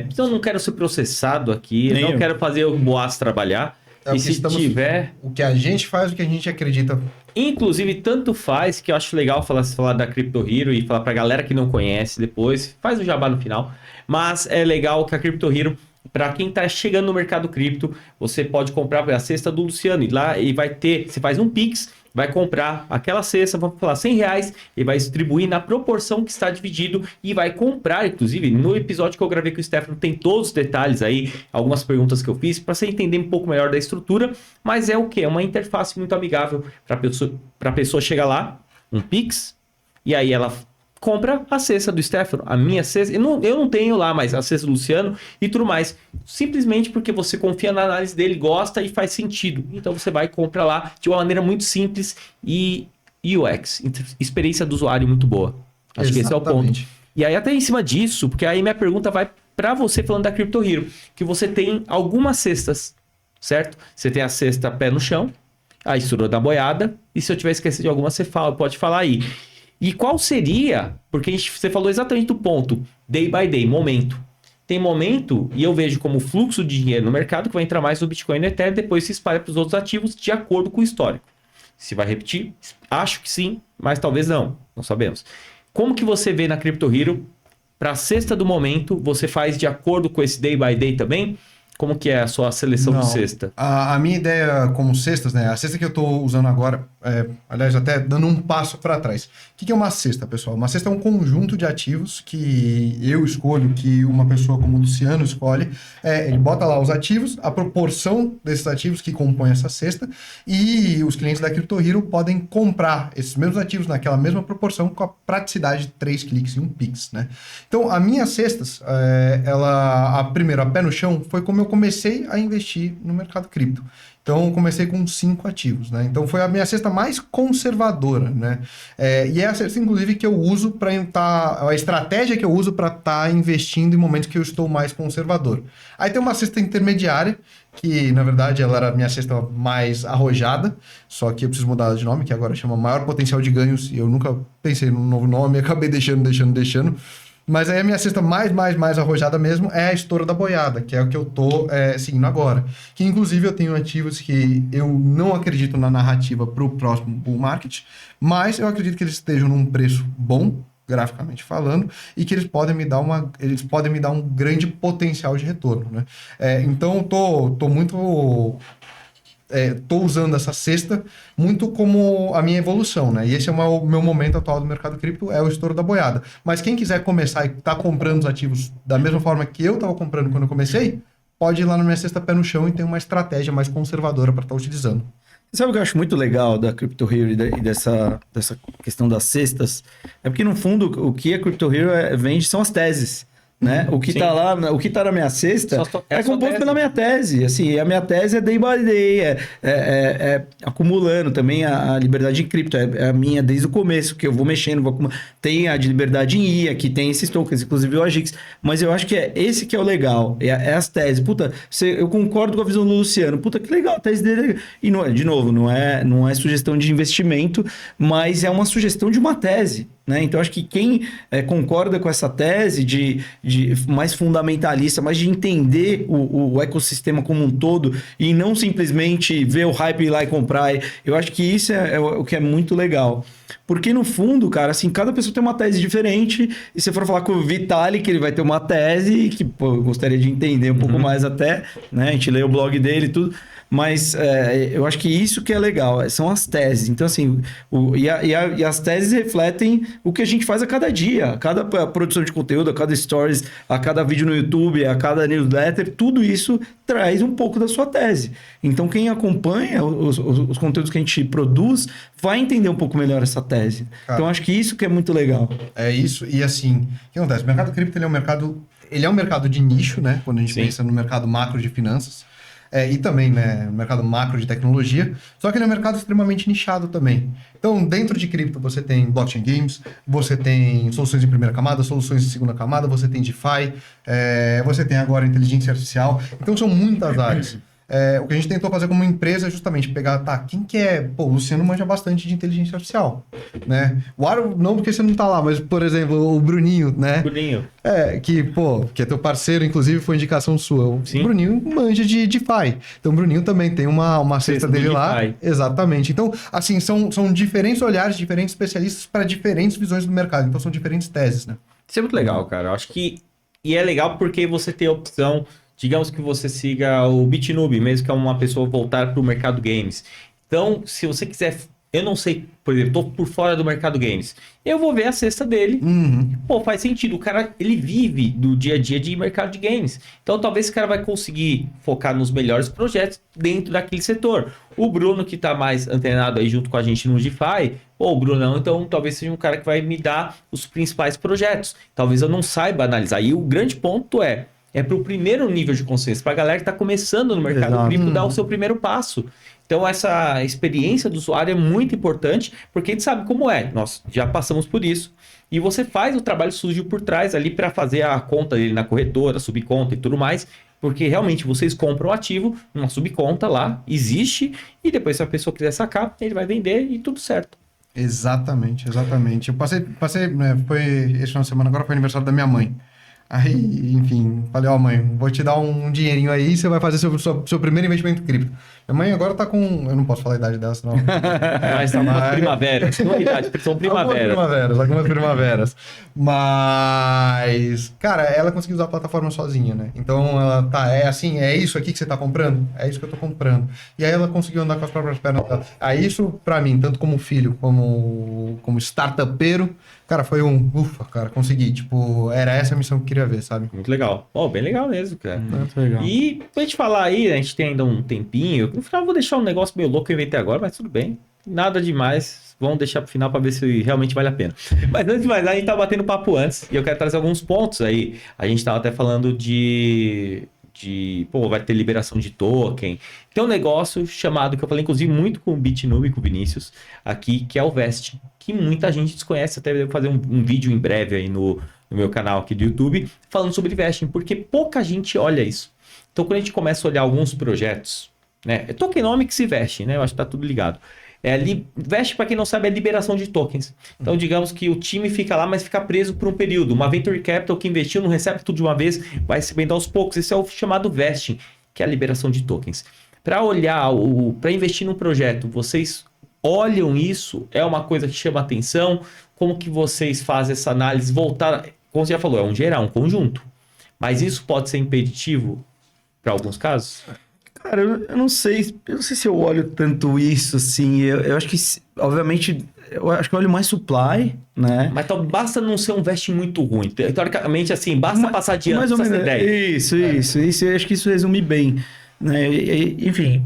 Então eu não quero ser processado aqui, não quero fazer o Boas trabalhar. E se tiver... O que a gente faz, o que a gente acredita. Inclusive, tanto faz que eu acho legal falar da Crypto Hero e falar pra galera que não conhece depois. Faz o jabá no final. Mas é legal que a Crypto Hero, para quem tá chegando no mercado cripto, você pode comprar a cesta do Luciano. E lá ele vai ter... Você faz um Pix, vai comprar aquela cesta, vamos falar R$100, e vai distribuir na proporção que está dividido e vai comprar, inclusive, no episódio que eu gravei com o Stefano, tem todos os detalhes aí, algumas perguntas que eu fiz, para você entender um pouco melhor da estrutura, mas é o quê? É uma interface muito amigável para a pessoa chegar lá, um Pix, e aí ela compra a cesta do Stefano, a minha cesta, eu não tenho lá, mas a cesta do Luciano e tudo mais, simplesmente porque você confia na análise dele, gosta e faz sentido, então você vai e compra lá de uma maneira muito simples e UX, experiência do usuário muito boa. Acho que esse é o ponto. E aí até em cima disso, porque aí minha pergunta vai para você falando da Crypto Hero, que você tem algumas cestas, certo? Você tem a cesta pé no chão, a estrutura da boiada, e se eu tiver esquecido de alguma, você pode falar aí. E qual seria, porque você falou exatamente do ponto, day by day, momento. Tem momento, e eu vejo como fluxo de dinheiro no mercado, que vai entrar mais no Bitcoin e no Ethereum, depois se espalha para os outros ativos de acordo com o histórico. Se vai repetir? Acho que sim, mas talvez não sabemos. Como que você vê na Crypto Hero, para a cesta do momento, você faz de acordo com esse day by day também? Como que é a sua seleção de cesta? A minha ideia como cestas, né? A cesta que eu estou usando agora, aliás, até dando um passo para trás. O que é uma cesta, pessoal? Uma cesta é um conjunto de ativos que eu escolho, que uma pessoa como o Luciano escolhe. Ele bota lá os ativos, a proporção desses ativos que compõem essa cesta, e os clientes da Crypto Hero podem comprar esses mesmos ativos naquela mesma proporção com a praticidade de 3 cliques e um Pix, né? Então, a minha cestas, primeiro, a pé no chão, foi como eu comecei a investir no mercado cripto. Então, eu comecei com 5 ativos, né? Então, foi a minha cesta mais conservadora, né? E é a cesta, inclusive, que eu uso para a estratégia que eu uso para estar investindo em momentos que eu estou mais conservador. Aí tem uma cesta intermediária, que, na verdade, ela era a minha cesta mais arrojada, só que eu preciso mudar de nome, que agora chama Maior Potencial de Ganhos, e eu nunca pensei num novo nome, acabei deixando. Mas aí a minha cesta mais arrojada mesmo é a estoura da boiada, que é o que eu tô seguindo agora. Que inclusive eu tenho ativos que eu não acredito na narrativa para o próximo bull market, mas eu acredito que eles estejam num preço bom, graficamente falando, e que eles podem me dar um grande potencial de retorno, né? Então tô muito... Estou usando essa cesta muito como a minha evolução, né? E esse é o meu momento atual do mercado cripto, é o estouro da boiada. Mas quem quiser começar e tá comprando os ativos da mesma forma que eu estava comprando quando eu comecei, pode ir lá na minha cesta pé no chão e ter uma estratégia mais conservadora para estar utilizando. Sabe o que eu acho muito legal da Crypto Hero e dessa questão das cestas? É porque, no fundo, o que a Crypto Hero vende são as teses. Né? O que tá lá, o que tá na minha cesta é composto pela minha tese. Assim, a minha tese é day by day, acumulando também a liberdade em cripto. É a minha desde o começo, que eu vou mexendo, tem a de liberdade em IA, que tem esses tokens, inclusive o AGIX. Mas eu acho que esse que é o legal, é as teses. Puta, eu concordo com a visão do Luciano. Puta, que legal, a tese dele. E, de novo, não é sugestão de investimento, mas é uma sugestão de uma tese. Né? Então, acho que quem concorda com essa tese de mais fundamentalista, mais de entender o ecossistema como um todo e não simplesmente ver o hype e ir lá e comprar, eu acho que isso é o que é muito legal. Porque, no fundo, cara, assim, cada pessoa tem uma tese diferente, e se você for falar com o Vitalik, ele vai ter uma tese que, pô, eu gostaria de entender um pouco mais até, né? A gente lê o blog dele e tudo, mas eu acho que isso que é legal, são as teses. Então, assim, e as teses refletem o que a gente faz a cada dia, a cada produção de conteúdo, a cada stories, a cada vídeo no YouTube, a cada newsletter, tudo isso traz um pouco da sua tese. Então, quem acompanha os conteúdos que a gente produz vai entender um pouco melhor essa tese. Cara, então, acho que isso que é muito legal. É isso, e assim, o que acontece? O mercado cripto, ele é um mercado de nicho, né? Quando a gente pensa no mercado macro de finanças. E também, né, no mercado macro de tecnologia, só que ele é um mercado extremamente nichado também. Então, dentro de cripto, você tem blockchain games, você tem soluções de primeira camada, soluções de segunda camada, você tem DeFi, você tem agora inteligência artificial. Então, são muitas áreas. O que a gente tentou fazer como empresa é justamente pegar, quem que é? Pô, o Luciano manja bastante de inteligência artificial, né? O Aro, não porque você não tá lá, mas, por exemplo, o Bruninho, né? Bruninho. Que é teu parceiro, inclusive, foi indicação sua. Sim. O Bruninho manja de DeFi. Então, o Bruninho também tem uma cesta dele lá. Exatamente. Então, assim, são diferentes olhares, diferentes especialistas para diferentes visões do mercado. Então, são diferentes teses, né? Isso é muito legal, cara. Eu acho que... E é legal porque você tem a opção... Digamos que você siga o BitNoob, mesmo que é uma pessoa voltar para o mercado games. Então, se você quiser... Eu não sei, por exemplo, estou por fora do mercado games. Eu vou ver a cesta dele. Pô, faz sentido. O cara, ele vive do dia a dia de mercado de games. Então, talvez esse cara vai conseguir focar nos melhores projetos dentro daquele setor. O Bruno, que está mais antenado aí junto com a gente no DeFi, o Brunão, então, talvez seja um cara que vai me dar os principais projetos. Talvez eu não saiba analisar. E o grande ponto é para o primeiro nível de consciência, para a galera que está começando no mercado cripto dar o seu primeiro passo. Então, essa experiência do usuário é muito importante, porque a gente sabe como é. Nós já passamos por isso. E você faz o trabalho sujo por trás ali para fazer a conta dele na corretora, subconta e tudo mais, porque realmente vocês compram o ativo, uma subconta lá, existe, e depois se a pessoa quiser sacar, ele vai vender e tudo certo. Exatamente. Eu passei, né, foi esse final de semana, agora foi aniversário da minha mãe. Aí, enfim, falei, mãe, vou te dar um dinheirinho aí, você vai fazer seu primeiro investimento cripto. Minha mãe agora tá com... Eu não posso falar a idade dela, senão... Mas algumas primaveras. São idade, são primaveras. Algumas primaveras. Mas, cara, ela conseguiu usar a plataforma sozinha, né? Então, ela tá... É isso aqui que você tá comprando? É isso que eu tô comprando. E aí ela conseguiu andar com as próprias pernas dela. Aí isso, pra mim, tanto como filho, como startupeiro, cara, foi ufa, cara, consegui. Tipo, era essa a missão que eu queria ver, sabe? Muito legal. Bem legal mesmo, cara. Muito legal. E pra gente falar aí, a gente tem ainda um tempinho. No final eu vou deixar um negócio meio louco que eu inventei agora, mas tudo bem. Nada demais. Vamos deixar pro final pra ver se realmente vale a pena. Mas antes de mais nada, a gente tá batendo papo antes. E eu quero trazer alguns pontos aí. A gente tava até falando vai ter liberação de token. Tem um negócio chamado, que eu falei inclusive muito com o BitNube e com o Vinícius aqui, que é o Vesting, que muita gente desconhece. Até devo fazer um vídeo em breve aí no meu canal aqui do YouTube, falando sobre Vesting, porque pouca gente olha isso. Então, quando a gente começa a olhar alguns projetos, né? É tokenomics e Vesting, né? Eu acho que tá tudo ligado. Vesting, para quem não sabe, é liberação de tokens. Então, digamos que o time fica lá, mas fica preso por um período. Uma Venture Capital que investiu não recebe tudo de uma vez, vai recebendo aos poucos. Esse é o chamado Vesting, que é a liberação de tokens. Para olhar, para investir num projeto, vocês olham isso? É uma coisa que chama atenção? Como que vocês fazem essa análise? Voltar, como você já falou, é um geral, um conjunto. Mas isso pode ser impeditivo para alguns casos? Cara, eu não sei se eu olho tanto isso, assim, eu acho que, obviamente, eu acho que eu olho mais supply, né? Mas basta não ser um vesting muito ruim. Teoricamente, assim, basta passar adiante, mais ou menos, ideia. Isso, eu acho que isso resume bem, né? Enfim,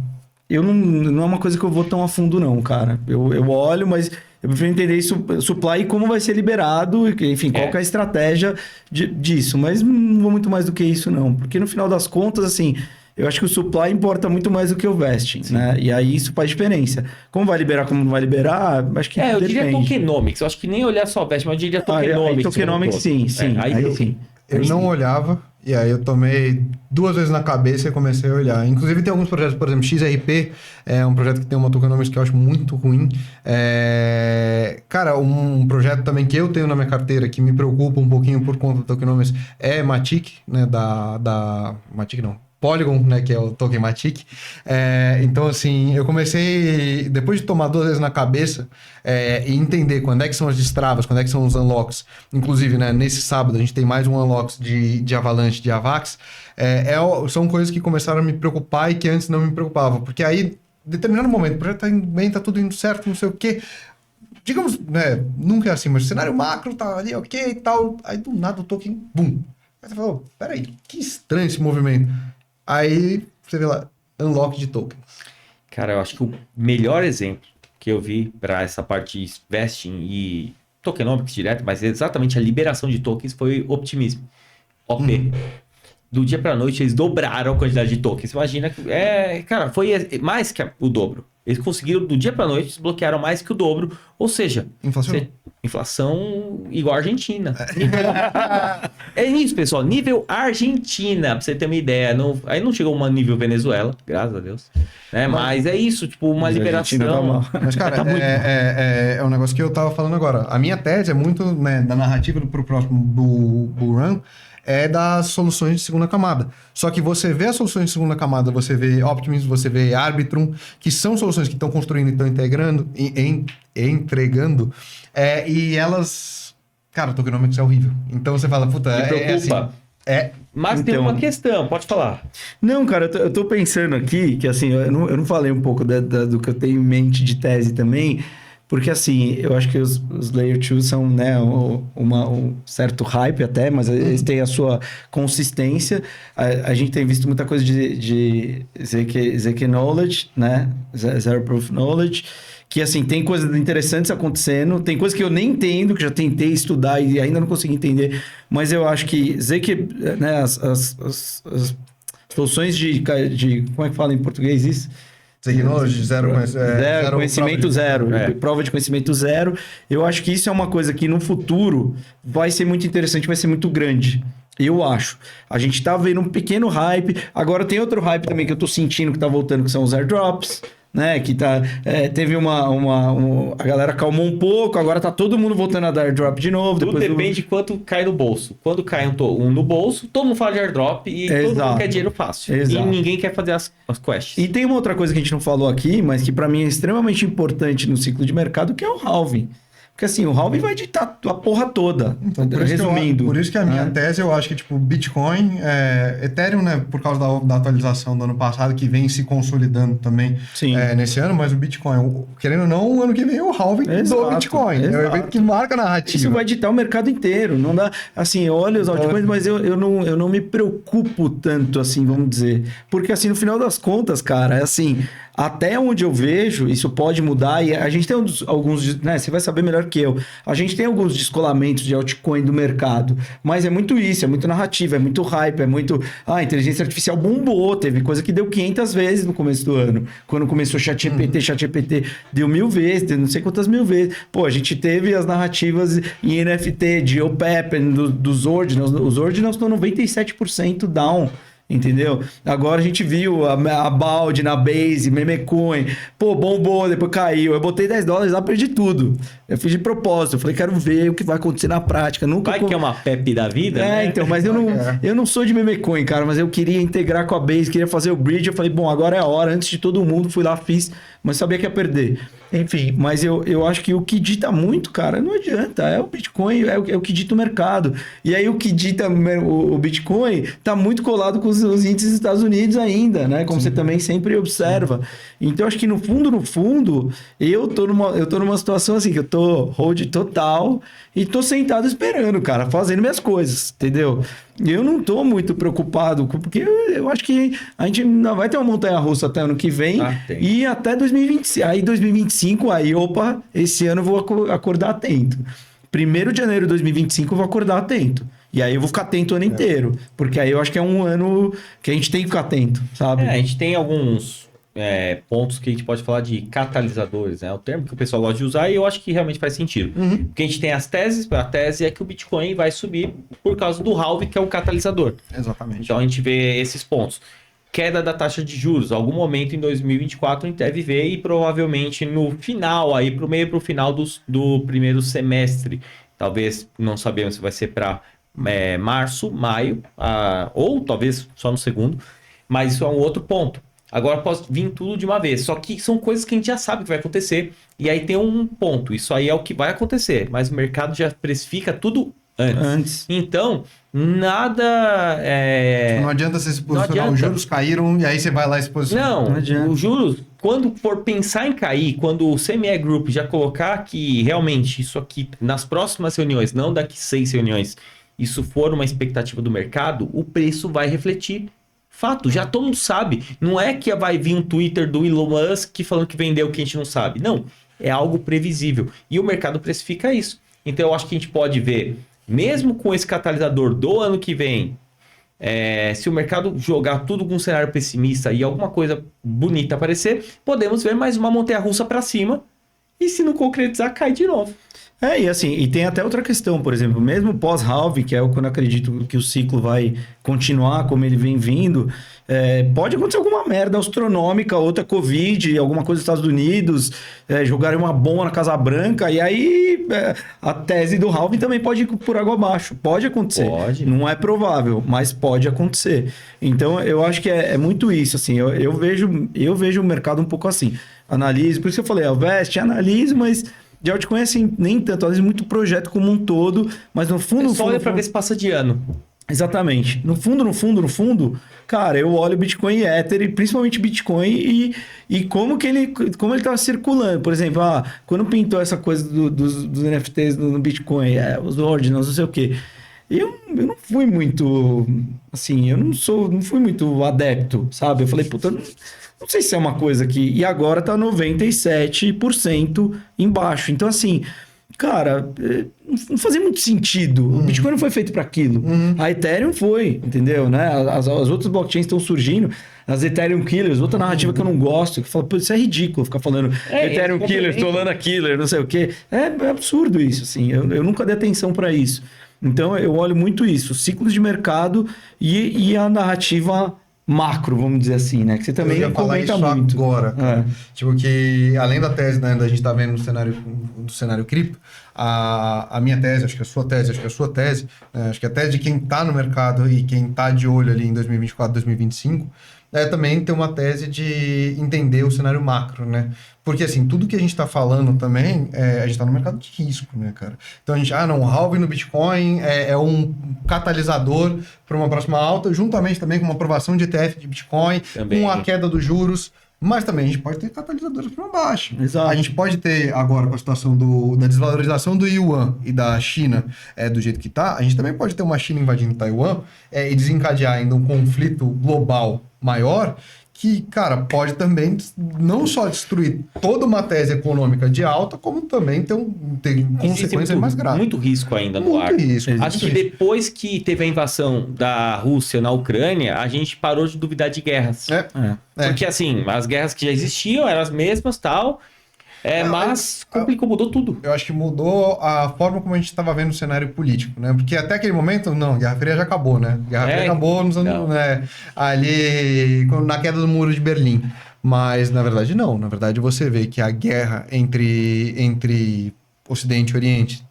não é uma coisa que eu vou tão a fundo não, cara. Eu olho, mas eu prefiro entender isso, supply e como vai ser liberado, enfim, qual que é a estratégia disso, mas não vou muito mais do que isso não, porque no final das contas, assim... Eu acho que o supply importa muito mais do que o vesting, né? E aí isso faz diferença. Como vai liberar, como não vai liberar, acho que eu depende. diria tokenomics. Eu acho que nem olhar só vesting, mas eu diria tokenomics. Tokenomics, sim. Aí sim. Eu não olhava, e aí eu tomei 2 vezes na cabeça e comecei a olhar. Inclusive tem alguns projetos, por exemplo, XRP é um projeto que tem uma tokenomics que eu acho muito ruim. Cara, um projeto também que eu tenho na minha carteira que me preocupa um pouquinho por conta da tokenomics é Matic, né? Matic não. Polygon, né, que é o token Matic. Então, assim, eu comecei, depois de tomar 2 vezes na cabeça e entender quando é que são as destravas, quando é que são os unlocks. Inclusive, né, nesse sábado a gente tem mais um unlocks de Avalanche, de Avax. São coisas que começaram a me preocupar e que antes não me preocupavam. Porque aí, em determinado momento, o projeto tá indo bem, tá tudo indo certo, não sei o quê. Digamos, né, nunca é assim, mas o cenário macro tá ali, ok e tal. Aí, do nada, o token, bum. Aí você falou, peraí, que estranho esse movimento. Aí você vê lá, unlock de tokens. Cara, eu acho que o melhor exemplo que eu vi para essa parte de vesting e tokenomics direto, mas exatamente a liberação de tokens foi Optimism. OP. Do dia para noite eles dobraram a quantidade de tokens. Imagina que cara, foi mais que o dobro. Eles conseguiram do dia para noite desbloquearam mais que o dobro, ou seja, inflação igual a Argentina. É isso, pessoal, nível Argentina, pra você ter uma ideia. Aí não chegou um nível Venezuela, graças a Deus, né? Mas é isso, tipo, uma liberação. Mas, cara, é um negócio que eu tava falando agora. A minha tese é muito, né, da narrativa pro próximo Bull Run, é das soluções de segunda camada. Só que você vê as soluções de segunda camada, você vê Optimism, você vê Arbitrum, que são soluções que estão construindo e estão integrando, entregando, e elas... Cara, o tokenomics é horrível. Então você fala, puta, Me preocupa. Mas então, tem uma questão, pode falar. Não, cara, eu tô pensando aqui, que assim, eu não falei um pouco do que eu tenho em mente de tese também, porque assim, eu acho que os Layer 2 são, né, um certo hype até, mas eles têm a sua consistência. A gente tem visto muita coisa de ZK Knowledge, né, Zero Proof Knowledge, que assim, tem coisas interessantes acontecendo, tem coisas que eu nem entendo, que já tentei estudar e ainda não consegui entender, mas eu acho que ZK, né, as soluções de... Como é que fala em português isso? Zero conhecimento zero. Prova de conhecimento zero. Eu acho que isso é uma coisa que no futuro vai ser muito interessante, vai ser muito grande. Eu acho. A gente tá vendo um pequeno hype. Agora tem outro hype também que eu tô sentindo que tá voltando, que são os airdrops, né? Que teve a galera calmou um pouco, agora tá todo mundo voltando a dar airdrop de novo. Tudo depende de quanto cai no bolso. Quando cai um no bolso, todo mundo fala de airdrop e todo mundo quer dinheiro fácil. Exato. E ninguém quer fazer as quests. E tem uma outra coisa que a gente não falou aqui, mas que para mim é extremamente importante no ciclo de mercado, que é o halving. Porque assim, o halving vai ditar a porra toda, então, resumindo. Por isso que a minha tese, eu acho que, tipo, Bitcoin, Ethereum, né, por causa da atualização do ano passado, que vem se consolidando também nesse ano, mas o Bitcoin, querendo ou não, o ano que vem é o halving do Bitcoin. É o evento que marca a narrativa. Isso vai ditar o mercado inteiro. Não dá, assim, eu olho os altcoins, mas eu não me preocupo tanto, assim, vamos dizer. Porque, assim, no final das contas, cara, é assim... Até onde eu vejo, isso pode mudar, e a gente tem alguns, né? Você vai saber melhor que eu. A gente tem alguns descolamentos de altcoin do mercado, mas é muito isso, é muito narrativa, é muito hype, é muito... a inteligência artificial bombou, teve coisa que deu 500 vezes no começo do ano. Quando começou o ChatGPT deu 1000 vezes, deu não sei quantas mil vezes. Pô, a gente teve as narrativas em NFT, de OPEP, dos Ordinals. Os Ordinals estão 97% down. Entendeu? Agora a gente viu a Balde na Base, Memecoin, pô, bombou, depois caiu. Eu botei $10 lá, perdi tudo. Eu fiz de propósito. Eu falei, quero ver o que vai acontecer na prática. Nunca que é uma PEP da vida, né? Então, mas eu não sou de Memecoin, cara, mas eu queria integrar com a Base, queria fazer o bridge. Eu falei, bom, agora é a hora, antes de todo mundo, fui lá, fiz, mas sabia que ia perder. Enfim, mas eu acho que o que dita muito, cara, não adianta. É o Bitcoin, é o que dita o mercado. E aí o que dita o Bitcoin tá muito colado com os índices dos Estados Unidos ainda, né? Como você também sempre observa. Então, acho que no fundo, eu tô numa situação assim, que eu tô hold total e tô sentado esperando, cara, fazendo minhas coisas, entendeu? Eu não tô muito preocupado, porque eu acho que a gente não vai ter uma montanha-russa até ano que vem e até 2025. Aí 2025, opa, esse ano eu vou acordar atento. 1º de janeiro de 2025 eu vou acordar atento. E aí eu vou ficar atento o ano inteiro. Porque aí eu acho que é um ano que a gente tem que ficar atento, sabe? A gente tem alguns pontos que a gente pode falar de catalisadores, né? É o termo que o pessoal gosta de usar e eu acho que realmente faz sentido. Porque a gente tem as teses, a tese é que o Bitcoin vai subir por causa do halving, que é o catalisador. Exatamente. Então a gente vê esses pontos. Queda da taxa de juros, algum momento em 2024 a gente deve ver e provavelmente no final, aí pro meio pro final do primeiro semestre. Talvez, não sabemos se vai ser para março, maio, ou talvez só no segundo, mas isso é um outro ponto. Agora pode vir tudo de uma vez, só que são coisas que a gente já sabe que vai acontecer, e aí tem um ponto, isso aí é o que vai acontecer, mas o mercado já precifica tudo antes. Então, nada... Não adianta você se posicionar, os juros caíram e aí você vai lá e se posiciona. Não, os juros, quando for pensar em cair, quando o CME Group já colocar que realmente isso aqui, nas próximas reuniões, não daqui 6 reuniões, isso for uma expectativa do mercado, o preço vai refletir. Fato, já todo mundo sabe. Não é que vai vir um Twitter do Elon Musk falando que vendeu o que a gente não sabe. Não, é algo previsível. E o mercado precifica isso. Então eu acho que a gente pode ver, mesmo com esse catalisador do ano que vem, se o mercado jogar tudo com um cenário pessimista e alguma coisa bonita aparecer, podemos ver mais uma montanha-russa para cima. E se não concretizar, cai de novo. E assim, e tem até outra questão, por exemplo, mesmo pós-halving, que é quando eu acredito que o ciclo vai continuar como ele vem vindo, pode acontecer alguma merda astronômica, outra Covid, alguma coisa dos Estados Unidos, jogarem uma bomba na Casa Branca, e aí a tese do halving também pode ir por água abaixo. Pode acontecer. Pode. Não é provável, mas pode acontecer. Então, eu acho que é muito isso, assim, eu vejo o mercado um pouco assim. Analiso, por isso que eu falei, Vest, analiso, mas... de altcoin, assim, nem tanto, às vezes muito projeto como um todo, mas no fundo... Só olha para ver se passa de ano. Exatamente. No fundo, cara, eu olho Bitcoin e Ether, e principalmente Bitcoin, e como ele tá circulando. Por exemplo, quando pintou essa coisa dos NFTs no Bitcoin, os Ordinals, não sei o quê, eu não fui muito, assim, não fui muito adepto, sabe? Eu falei, puta... Não sei se é uma coisa que... E agora tá 97% embaixo. Então, assim, cara, não fazia muito sentido. O Bitcoin não foi feito para aquilo. A Ethereum foi, entendeu? Né? As outras blockchains estão surgindo. As Ethereum Killers, outra narrativa que eu não gosto. Que fala, pô, isso é ridículo ficar falando Ethereum Killer, Solana Killer, não sei o quê. É absurdo isso, assim. Eu nunca dei atenção para isso. Então, eu olho muito isso. Ciclos de mercado e a narrativa macro, vamos dizer assim, né? Que você também Eu ia falar comenta isso muito. agora, cara. É. Tipo que, além da tese, né, da gente tá vendo do cenário cripto, a minha tese, acho que a sua tese, né, acho que a tese de quem tá no mercado e quem tá de olho ali em 2024, 2025, é também ter uma tese de entender o cenário macro, né? Porque, assim, tudo que a gente tá falando também, a gente tá no mercado de risco, né, cara? Então a gente, não, o halving no Bitcoin é um catalisador para uma próxima alta, juntamente também com uma aprovação de ETF de Bitcoin, Também. com a queda dos juros. Mas também a gente pode ter catalisadores para baixo. Exato. A gente pode ter agora, com a situação da desvalorização do Yuan e da China do jeito que está, a gente também pode ter uma China invadindo Taiwan e desencadear ainda um conflito global maior que, cara, pode também não só destruir toda uma tese econômica de alta, como também ter consequências mais graves. Muito risco ainda no ar. Risco. Acho que depois que teve a invasão da Rússia na Ucrânia, a gente parou de duvidar de guerras. Porque, assim, as guerras que já existiam eram as mesmas, tal, mas mudou tudo. Eu acho que mudou a forma como a gente estava vendo o cenário político, né? Porque até aquele momento, não, a Guerra Fria já acabou, né? A Guerra Fria acabou nos anos, ali na queda do Muro de Berlim. Mas, na verdade, não. Na verdade, você vê que a guerra entre Ocidente e Oriente,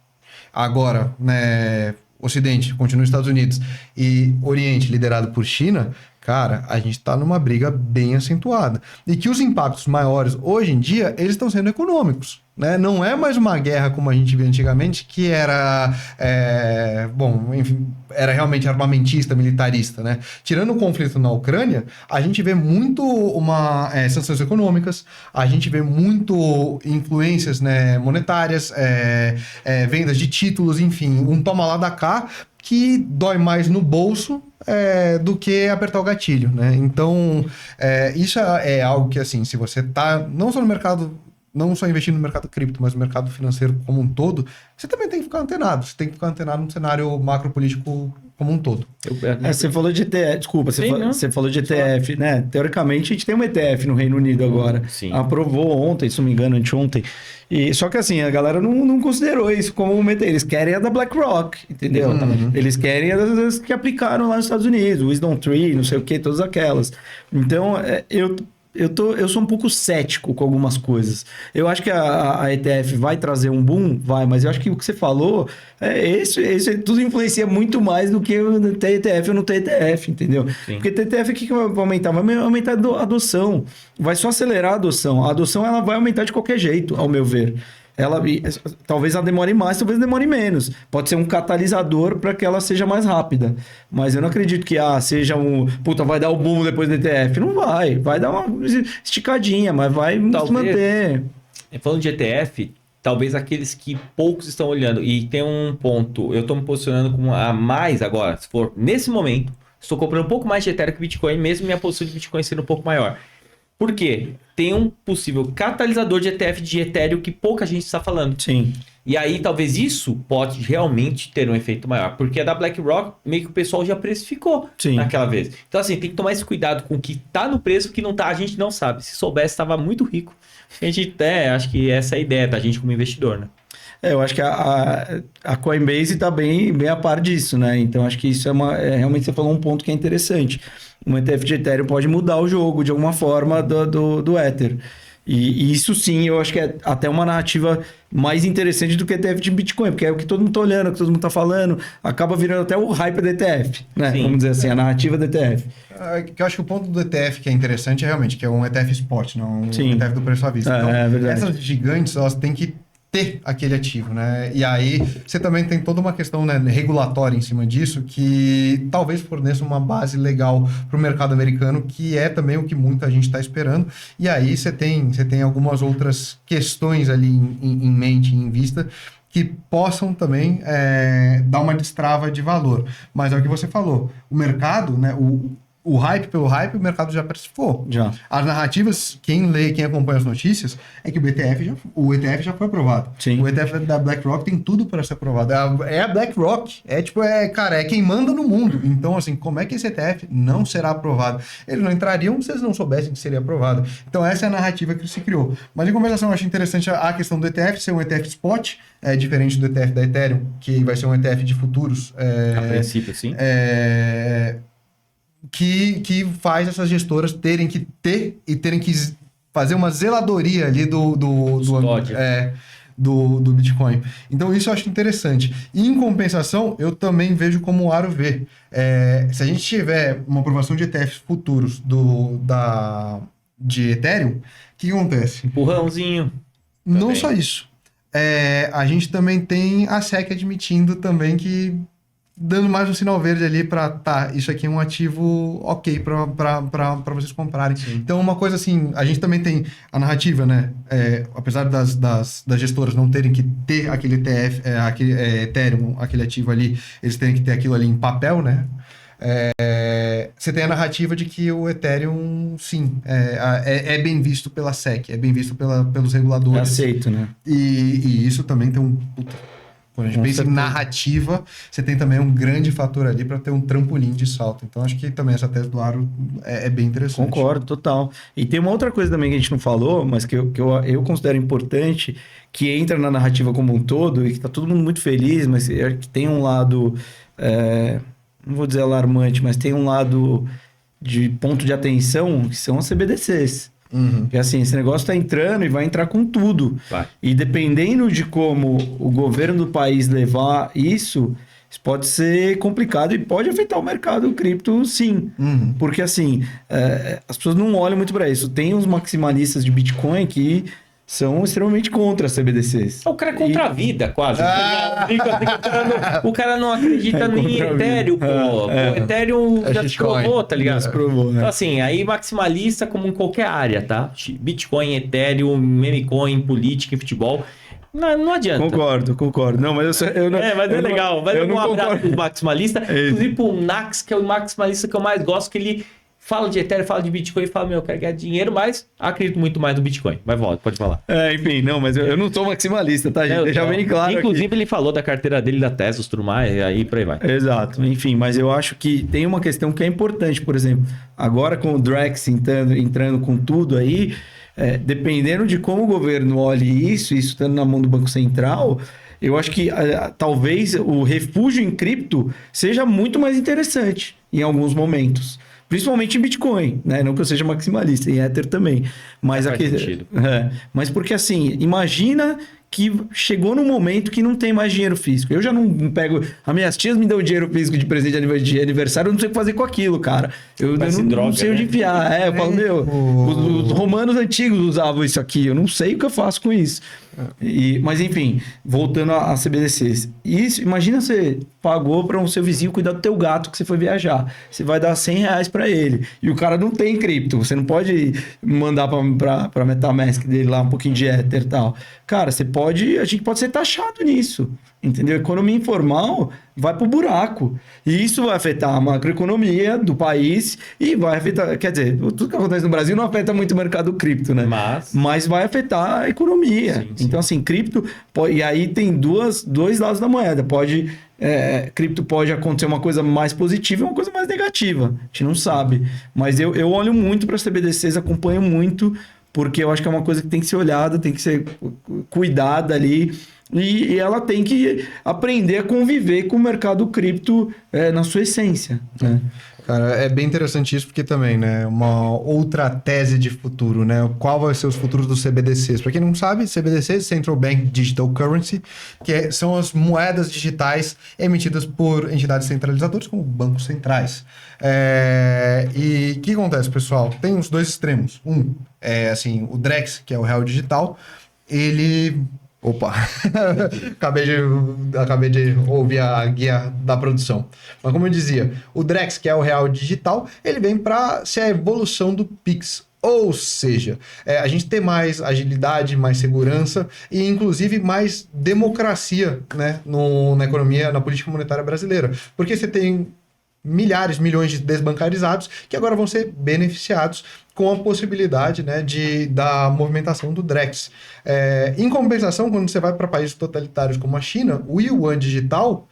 agora, né, Ocidente, continua nos Estados Unidos, e Oriente, liderado por China, cara, a gente está numa briga bem acentuada. E que os impactos maiores, hoje em dia, eles estão sendo econômicos. Né? Não é mais uma guerra como a gente via antigamente, que era, era realmente armamentista, militarista. Né? Tirando o conflito na Ucrânia, a gente vê muito sanções econômicas, a gente vê muito influências, né, monetárias, vendas de títulos, enfim, um toma lá da cá, que dói mais no bolso do que apertar o gatilho, né? Então, isso é algo que, assim, se você tá não só no mercado, não só investindo no mercado cripto, mas no mercado financeiro como um todo, você também tem que ficar antenado. Você tem que ficar antenado no cenário macropolítico como um todo. Você falou de ETF, desculpa, você falou de ETF, né? Teoricamente, a gente tem um ETF no Reino Unido agora. Sim. Aprovou ontem, se não me engano, anteontem. Só que assim, a galera não considerou isso como um ETF. Eles querem a da BlackRock, entendeu? Eles querem as que aplicaram lá nos Estados Unidos, Wisdom Tree, não sei o que, todas aquelas. Então, eu sou um pouco cético com algumas coisas. Eu acho que a ETF vai trazer um boom, mas eu acho que o que você falou, isso tudo influencia muito mais do que ter ETF ou não ter ETF, entendeu? Sim. Porque ter ETF, o que vai aumentar? Vai aumentar a adoção. Vai só acelerar a adoção. A adoção ela vai aumentar de qualquer jeito, ao meu ver. Talvez ela demore mais, talvez demore menos. Pode ser um catalisador para que ela seja mais rápida. Mas eu não acredito que seja vai dar o boom depois do ETF. Não vai. Vai dar uma esticadinha, mas vai se manter. Falando de ETF, talvez aqueles que poucos estão olhando. E tem um ponto, eu estou me posicionando como a mais agora. Se for nesse momento, estou comprando um pouco mais de Ethereum que Bitcoin, mesmo minha posição de Bitcoin sendo um pouco maior. Por quê? Tem um possível catalisador de ETF de Ethereum que pouca gente está falando. Sim. E aí, talvez isso pode realmente ter um efeito maior. Porque a da BlackRock, meio que o pessoal já precificou naquela vez. Então, assim, tem que tomar esse cuidado com o que tá no preço, o que não tá, a gente não sabe. Se soubesse, estava muito rico. A gente acho que essa é a ideia da gente como investidor, né? Eu acho que a Coinbase está bem a par disso, né? Então, acho que isso realmente você falou um ponto que é interessante. Um ETF de Ethereum pode mudar o jogo de alguma forma do Ether. E isso sim, eu acho que é até uma narrativa mais interessante do que ETF de Bitcoin, porque é o que todo mundo está olhando, o que todo mundo está falando, acaba virando até o hype do ETF, né? Sim. Vamos dizer assim, a narrativa do ETF. Eu acho que o ponto do ETF que é interessante é realmente que é um ETF spot, não um ETF do preço à vista. Então, essas gigantes, elas têm que ter aquele ativo, né? E aí você também tem toda uma questão, né, regulatória em cima disso que talvez forneça uma base legal para o mercado americano, que é também o que muita gente está esperando. E aí você tem algumas outras questões ali em mente, em vista, que possam também dar uma destrava de valor. Mas é o que você falou, o mercado, né, o hype pelo hype, o mercado já precificou. Já. As narrativas, quem lê, quem acompanha as notícias, é que o ETF já foi aprovado. Sim. O ETF da BlackRock tem tudo para ser aprovado. É a BlackRock. É quem manda no mundo. Então, assim, como é que esse ETF não será aprovado? Eles não entrariam se eles não soubessem que seria aprovado. Então, essa é a narrativa que se criou. Mas, em compensação, eu acho interessante a questão do ETF ser um ETF spot, diferente do ETF da Ethereum, que vai ser um ETF de futuros. A princípio, sim. que faz essas gestoras terem que ter e terem que fazer uma zeladoria ali do Bitcoin. Então, isso eu acho interessante. E, em compensação, eu também vejo como o Aro vê. Se a gente tiver uma aprovação de ETFs futuros de Ethereum, o que acontece? Empurrãozinho. Não Também. só isso. A gente também tem a SEC admitindo também que dando mais um sinal verde ali para isso aqui é um ativo ok para vocês comprarem. Sim. Então, uma coisa assim, a gente também tem a narrativa, né? Apesar das gestoras não terem que ter aquele ETF, aquele Ethereum, aquele ativo ali, eles terem que ter aquilo ali em papel, né? Você tem a narrativa de que o Ethereum, sim, é bem visto pela SEC, é bem visto pelos É reguladores. aceito, né? E isso também tem quando a gente Com pensa em certeza. narrativa, você tem também um grande fator ali para ter um trampolim de salto. Então, acho que também essa tese do Aro é bem interessante. Concordo, total. E tem uma outra coisa também que a gente não falou, mas que eu considero importante, que entra na narrativa como um todo, e que tá todo mundo muito feliz, mas que tem um lado, não vou dizer alarmante, mas tem um lado de ponto de atenção, que são as CBDCs. Uhum. Porque assim, esse negócio tá entrando e vai entrar com tudo. Vai. E dependendo de como o governo do país levar isso pode ser complicado e pode afetar o mercado cripto, sim. Uhum. Porque assim, as pessoas não olham muito para isso. Tem uns maximalistas de Bitcoin que são extremamente contra as CBDCs. O cara é contra a vida, quase. O cara não acredita nem em contra a vida. Ethereum, pô. O Ethereum já se shitcoin. provou, tá ligado? Já se provou, né? Então, assim, aí maximalista como em qualquer área, tá? Bitcoin, Ethereum, memecoin, política e futebol. Não adianta. Concordo. Não, mas eu não. Mas é legal. Vai dar um abraço pro maximalista. É. Inclusive pro Nax, que é o maximalista que eu mais gosto, que ele fala de Ethereum, fala de Bitcoin e fala, eu quero ganhar dinheiro, mas acredito muito mais no Bitcoin. Vai, pode falar. Enfim, não, mas eu não sou maximalista, tá, gente? Deixa bem claro. Inclusive, aqui. ele falou da carteira dele, da Tesla, tudo mais, e aí por aí vai. Exato, enfim, mas eu acho que tem uma questão que é importante, por exemplo, agora com o Drex entrando com tudo aí, dependendo de como o governo olhe isso estando na mão do Banco Central, eu acho que talvez o refúgio em cripto seja muito mais interessante em alguns momentos. Principalmente em Bitcoin, né? Não que eu seja maximalista, em Ether também. Mas Faz sentido. Mas porque assim, imagina que chegou num momento que não tem mais dinheiro físico. Eu já não pego... As minhas tias me dão dinheiro físico de presente de aniversário, eu não sei o que fazer com aquilo, cara. Eu não sei onde enfiar. Eu falo, os romanos antigos usavam isso aqui, eu não sei o que eu faço com isso. Mas enfim, voltando a CBDCs. Isso, imagina você pagou para um seu vizinho cuidar do teu gato que você foi viajar. Você vai dar R$100 para ele. E o cara não tem cripto. Você não pode mandar para MetaMask dele lá um pouquinho de Ether e tal. Cara, a gente pode ser taxado nisso. Entendeu? Economia informal vai pro buraco. E isso vai afetar a macroeconomia do país e vai afetar... Quer dizer, tudo que acontece no Brasil não afeta muito o mercado cripto, né? Mas vai afetar a economia. Sim. Então, assim, cripto... E aí tem dois lados da moeda. Cripto pode acontecer uma coisa mais positiva e uma coisa mais negativa. A gente não sabe. Mas eu olho muito para as CBDCs, acompanho muito, porque eu acho que é uma coisa que tem que ser olhada, tem que ser cuidada ali... E ela tem que aprender a conviver com o mercado cripto na sua essência. Né? Cara, é bem interessante isso, porque também, né, uma outra tese de futuro, né? Qual vai ser os futuros dos CBDCs? Para quem não sabe, CBDCs, Central Bank Digital Currency, são as moedas digitais emitidas por entidades centralizadoras, como bancos centrais. E o que acontece, pessoal? Tem os dois extremos. Assim, o Drex, que é o real digital, ele... Opa, acabei de ouvir a guia da produção. Mas como eu dizia, o Drex, que é o real digital, ele vem para ser a evolução do Pix. Ou seja, a gente ter mais agilidade, mais segurança e, inclusive, mais democracia, né, na economia, na política monetária brasileira. Porque você tem milhões de desbancarizados que agora vão ser beneficiados com a possibilidade, né, da movimentação do Drex. Em compensação, quando você vai para países totalitários como a China, o Yuan digital,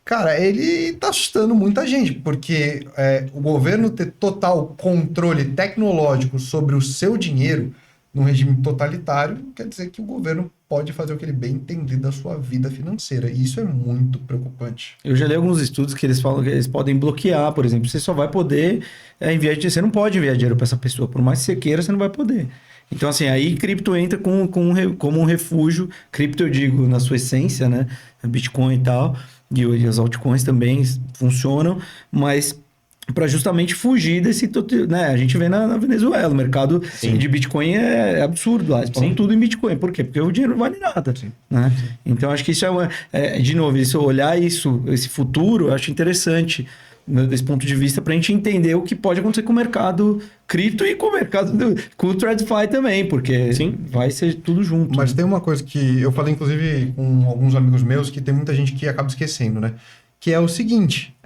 cara, ele está assustando muita gente, porque o governo ter total controle tecnológico sobre o seu dinheiro num regime totalitário quer dizer que o governo pode fazer o que ele bem entender da sua vida financeira. E isso é muito preocupante. Eu já li alguns estudos que eles falam que eles podem bloquear, por exemplo. Você só vai poder enviar dinheiro. Você não pode enviar dinheiro para essa pessoa. Por mais que você queira, você não vai poder. Então, assim, aí cripto entra como um refúgio. Cripto, eu digo, na sua essência, né? Bitcoin e tal. E as altcoins também funcionam. Mas para justamente fugir desse... né? A gente vê na Venezuela, o mercado de Bitcoin é absurdo lá. Eles pagam tudo em Bitcoin. Por quê? Porque o dinheiro não vale nada. Né? Então, acho que isso de novo, isso, olhar isso, esse futuro, eu acho interessante desse ponto de vista para a gente entender o que pode acontecer com o mercado cripto e com o mercado com o TradFi também, porque vai ser tudo junto. Mas tem uma coisa que eu falei, inclusive, com alguns amigos meus, que tem muita gente que acaba esquecendo, né? Que é o seguinte,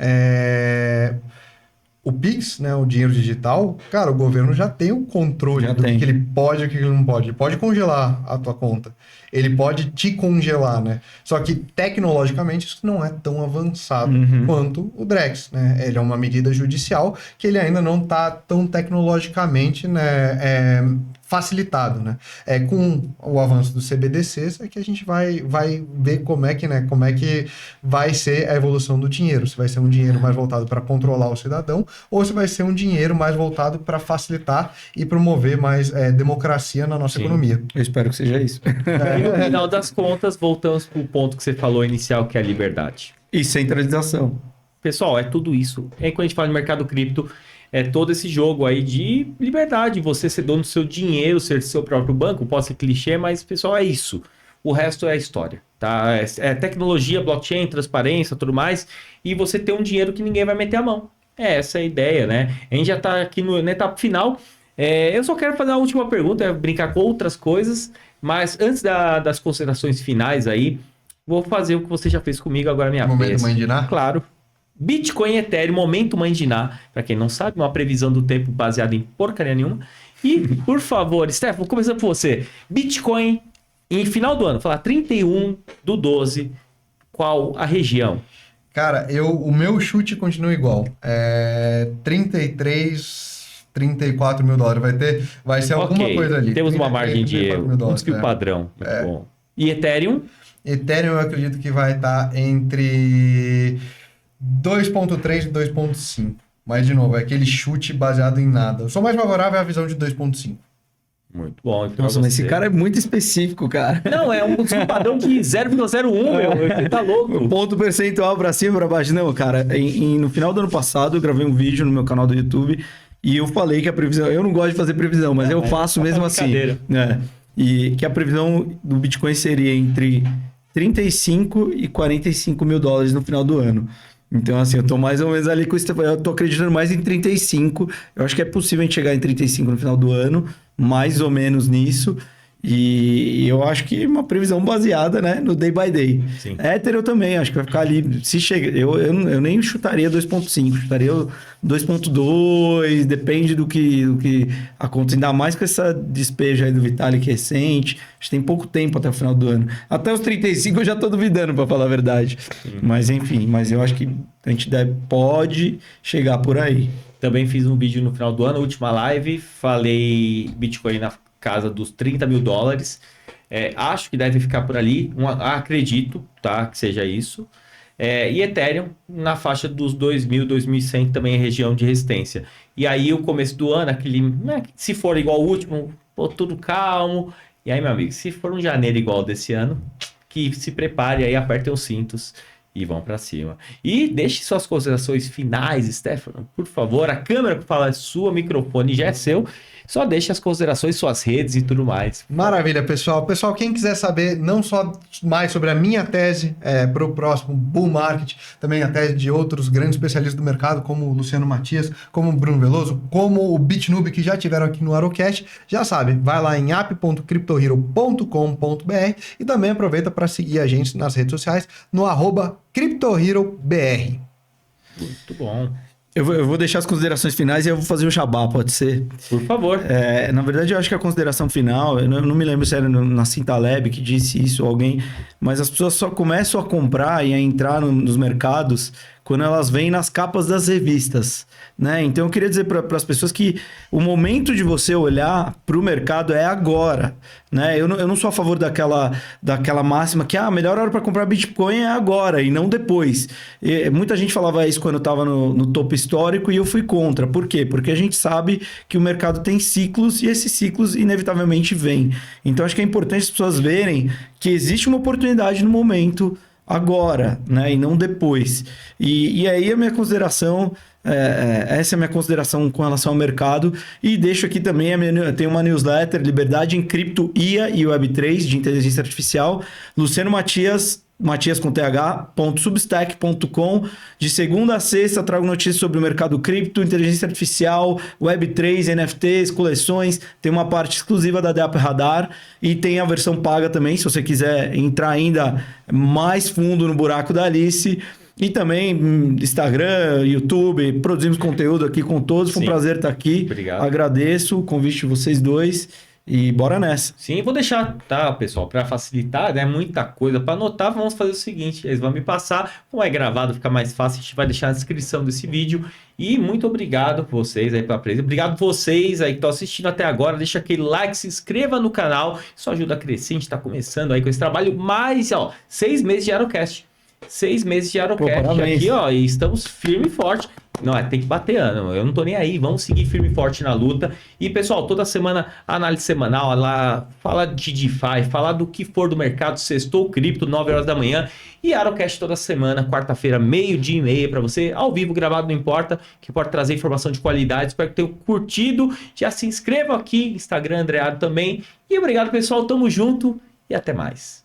o Pix, né, o dinheiro digital, cara, o governo já tem o controle do que ele pode e o que ele não pode. Ele pode congelar a tua conta. Ele pode te congelar, né? Só que, tecnologicamente, isso não é tão avançado quanto o Drex, né? Ele é uma medida judicial que ele ainda não está tão tecnologicamente, né, facilitado, né? Com o avanço dos CBDCs é que a gente vai ver como é que vai ser a evolução do dinheiro. Se vai ser um dinheiro mais voltado para controlar o cidadão ou se vai ser um dinheiro mais voltado para facilitar e promover mais democracia na nossa economia. Eu espero que seja isso. E no final das contas, voltamos para o ponto que você falou inicial, que é a liberdade. E centralização. Pessoal, é tudo isso. E aí, quando a gente fala de mercado cripto, é todo esse jogo aí de liberdade, você ser dono do seu dinheiro, ser seu próprio banco, pode ser clichê, mas, pessoal, é isso. O resto é a história, tá? É tecnologia, blockchain, transparência, tudo mais, e você ter um dinheiro que ninguém vai meter a mão. Essa é a ideia, né? A gente já tá aqui na etapa final. Eu só quero fazer uma última pergunta, brincar com outras coisas, mas antes das considerações finais aí, vou fazer o que você já fez comigo agora, minha vez. Momento Mãe de Ná? Claro. Bitcoin, Ethereum, momento Mãe de Ná. Para quem não sabe, uma previsão do tempo baseada em porcaria nenhuma. E, por favor, Stefano, começando por você. Bitcoin, em final do ano, falar 31/12, qual a região? Cara, o meu chute continua igual. 33 mil dólares. Vai ser alguma coisa ali. Temos uma margem de erro. Um desvio padrão. Muito bom. E Ethereum? Ethereum eu acredito que vai estar entre 2.3 e 2.5. Mas, de novo, é aquele chute baseado em nada. Eu sou mais favorável à visão de 2.5. Muito bom. Nossa, mas esse cara é muito específico, cara. Não, é um padrão de 0,01, meu. Você tá louco. Ponto percentual pra cima, pra baixo. Não, cara, no final do ano passado eu gravei um vídeo no meu canal do YouTube e eu falei que a previsão... Eu não gosto de fazer previsão, mas eu faço mesmo assim. E que a previsão do Bitcoin seria entre 35 e 45 mil dólares no final do ano. Então, assim, eu tô mais ou menos ali com isso. Eu tô acreditando mais em 35. Eu acho que é possível a gente chegar em 35 no final do ano, mais ou menos nisso. E eu acho que uma previsão baseada, né, no day by day. Sim. Ether eu também, acho que vai ficar ali. Se chega, eu nem chutaria 2.5, chutaria 2.2, depende do que acontece. Ainda mais com essa despeja aí do Vitalik recente. A gente tem pouco tempo até o final do ano. Até os 35 eu já tô duvidando, para falar a verdade. Sim. Mas enfim, eu acho que a gente pode chegar por aí. Também fiz um vídeo no final do ano, última live, falei Bitcoin na casa dos 30 mil dólares. Acho que deve ficar por ali. Acredito, tá? Que seja isso. E Ethereum na faixa dos 2.000, 2.100 também é região de resistência. E aí o começo do ano, se for igual ao último, tudo calmo. E aí, meu amigo, se for um janeiro igual desse ano, que se prepare aí, apertem os cintos e vão para cima. E deixe suas considerações finais, Stefano, por favor. A câmera que fala é sua, o microfone já é seu. Só deixe as considerações, suas redes e tudo mais. Maravilha, pessoal. Pessoal, quem quiser saber não só mais sobre a minha tese para o próximo Bull Market, também a tese de outros grandes especialistas do mercado, como o Luciano Matias, como o Bruno Veloso, como o BitNoob, que já tiveram aqui no Arocast, já sabe, vai lá em app.cryptohero.com.br e também aproveita para seguir a gente nas redes sociais no @CryptoHeroBR. Muito bom. Eu vou deixar as considerações finais e eu vou fazer um jabá, pode ser? Por favor. Na verdade, eu acho que a consideração final, eu não me lembro se era na Cintaleb que disse isso, alguém, mas as pessoas só começam a comprar e a entrar nos mercados quando elas vêm nas capas das revistas, né? Então eu queria dizer para as pessoas que o momento de você olhar para o mercado é agora, né? Eu não sou a favor daquela máxima que a melhor hora para comprar Bitcoin é agora e não depois. Muita gente falava isso quando eu estava no topo histórico e eu fui contra. Por quê? Porque a gente sabe que o mercado tem ciclos e esses ciclos inevitavelmente vêm. Então acho que é importante as pessoas verem que existe uma oportunidade no momento agora, né? E não depois. E aí a minha consideração, essa é a minha consideração com relação ao mercado. E deixo aqui também, tem uma newsletter, Liberdade em Cripto, IA e Web3, de inteligência artificial. Luciano Matias com th.substack.com. De segunda a sexta trago notícias sobre o mercado cripto, inteligência artificial, Web3, NFTs, coleções. Tem uma parte exclusiva da DAP Radar e tem a versão paga também, se você quiser entrar ainda mais fundo no buraco da Alice. E também Instagram, YouTube, produzimos conteúdo aqui com todos. Foi um prazer estar aqui. Obrigado. Agradeço o convite de vocês dois. E bora nessa. Sim, vou deixar, tá, pessoal, para facilitar, né? Muita coisa para anotar. Vamos fazer o seguinte: eles vão me passar, como é gravado, fica mais fácil. A gente vai deixar na descrição desse vídeo. E muito obrigado por vocês aí pela presença. Obrigado vocês aí que estão assistindo até agora. Deixa aquele like, se inscreva no canal. Isso ajuda a crescer. A gente está começando aí com esse trabalho. Mais, 6 meses de Aerocast. 6 meses de Aerocast aqui, ó, e estamos firme e forte. Não, tem que bater ano, eu não tô nem aí, vamos seguir firme e forte na luta. E pessoal, toda semana, análise semanal, lá, fala de DeFi, fala do que for do mercado, sextou cripto, 9 horas da manhã. E Aerocast toda semana, quarta-feira, 12:30 para você, ao vivo, gravado, não importa, que pode trazer informação de qualidade. Espero que tenham curtido, já se inscrevam aqui, Instagram, Andreado também. E obrigado pessoal, tamo junto e até mais.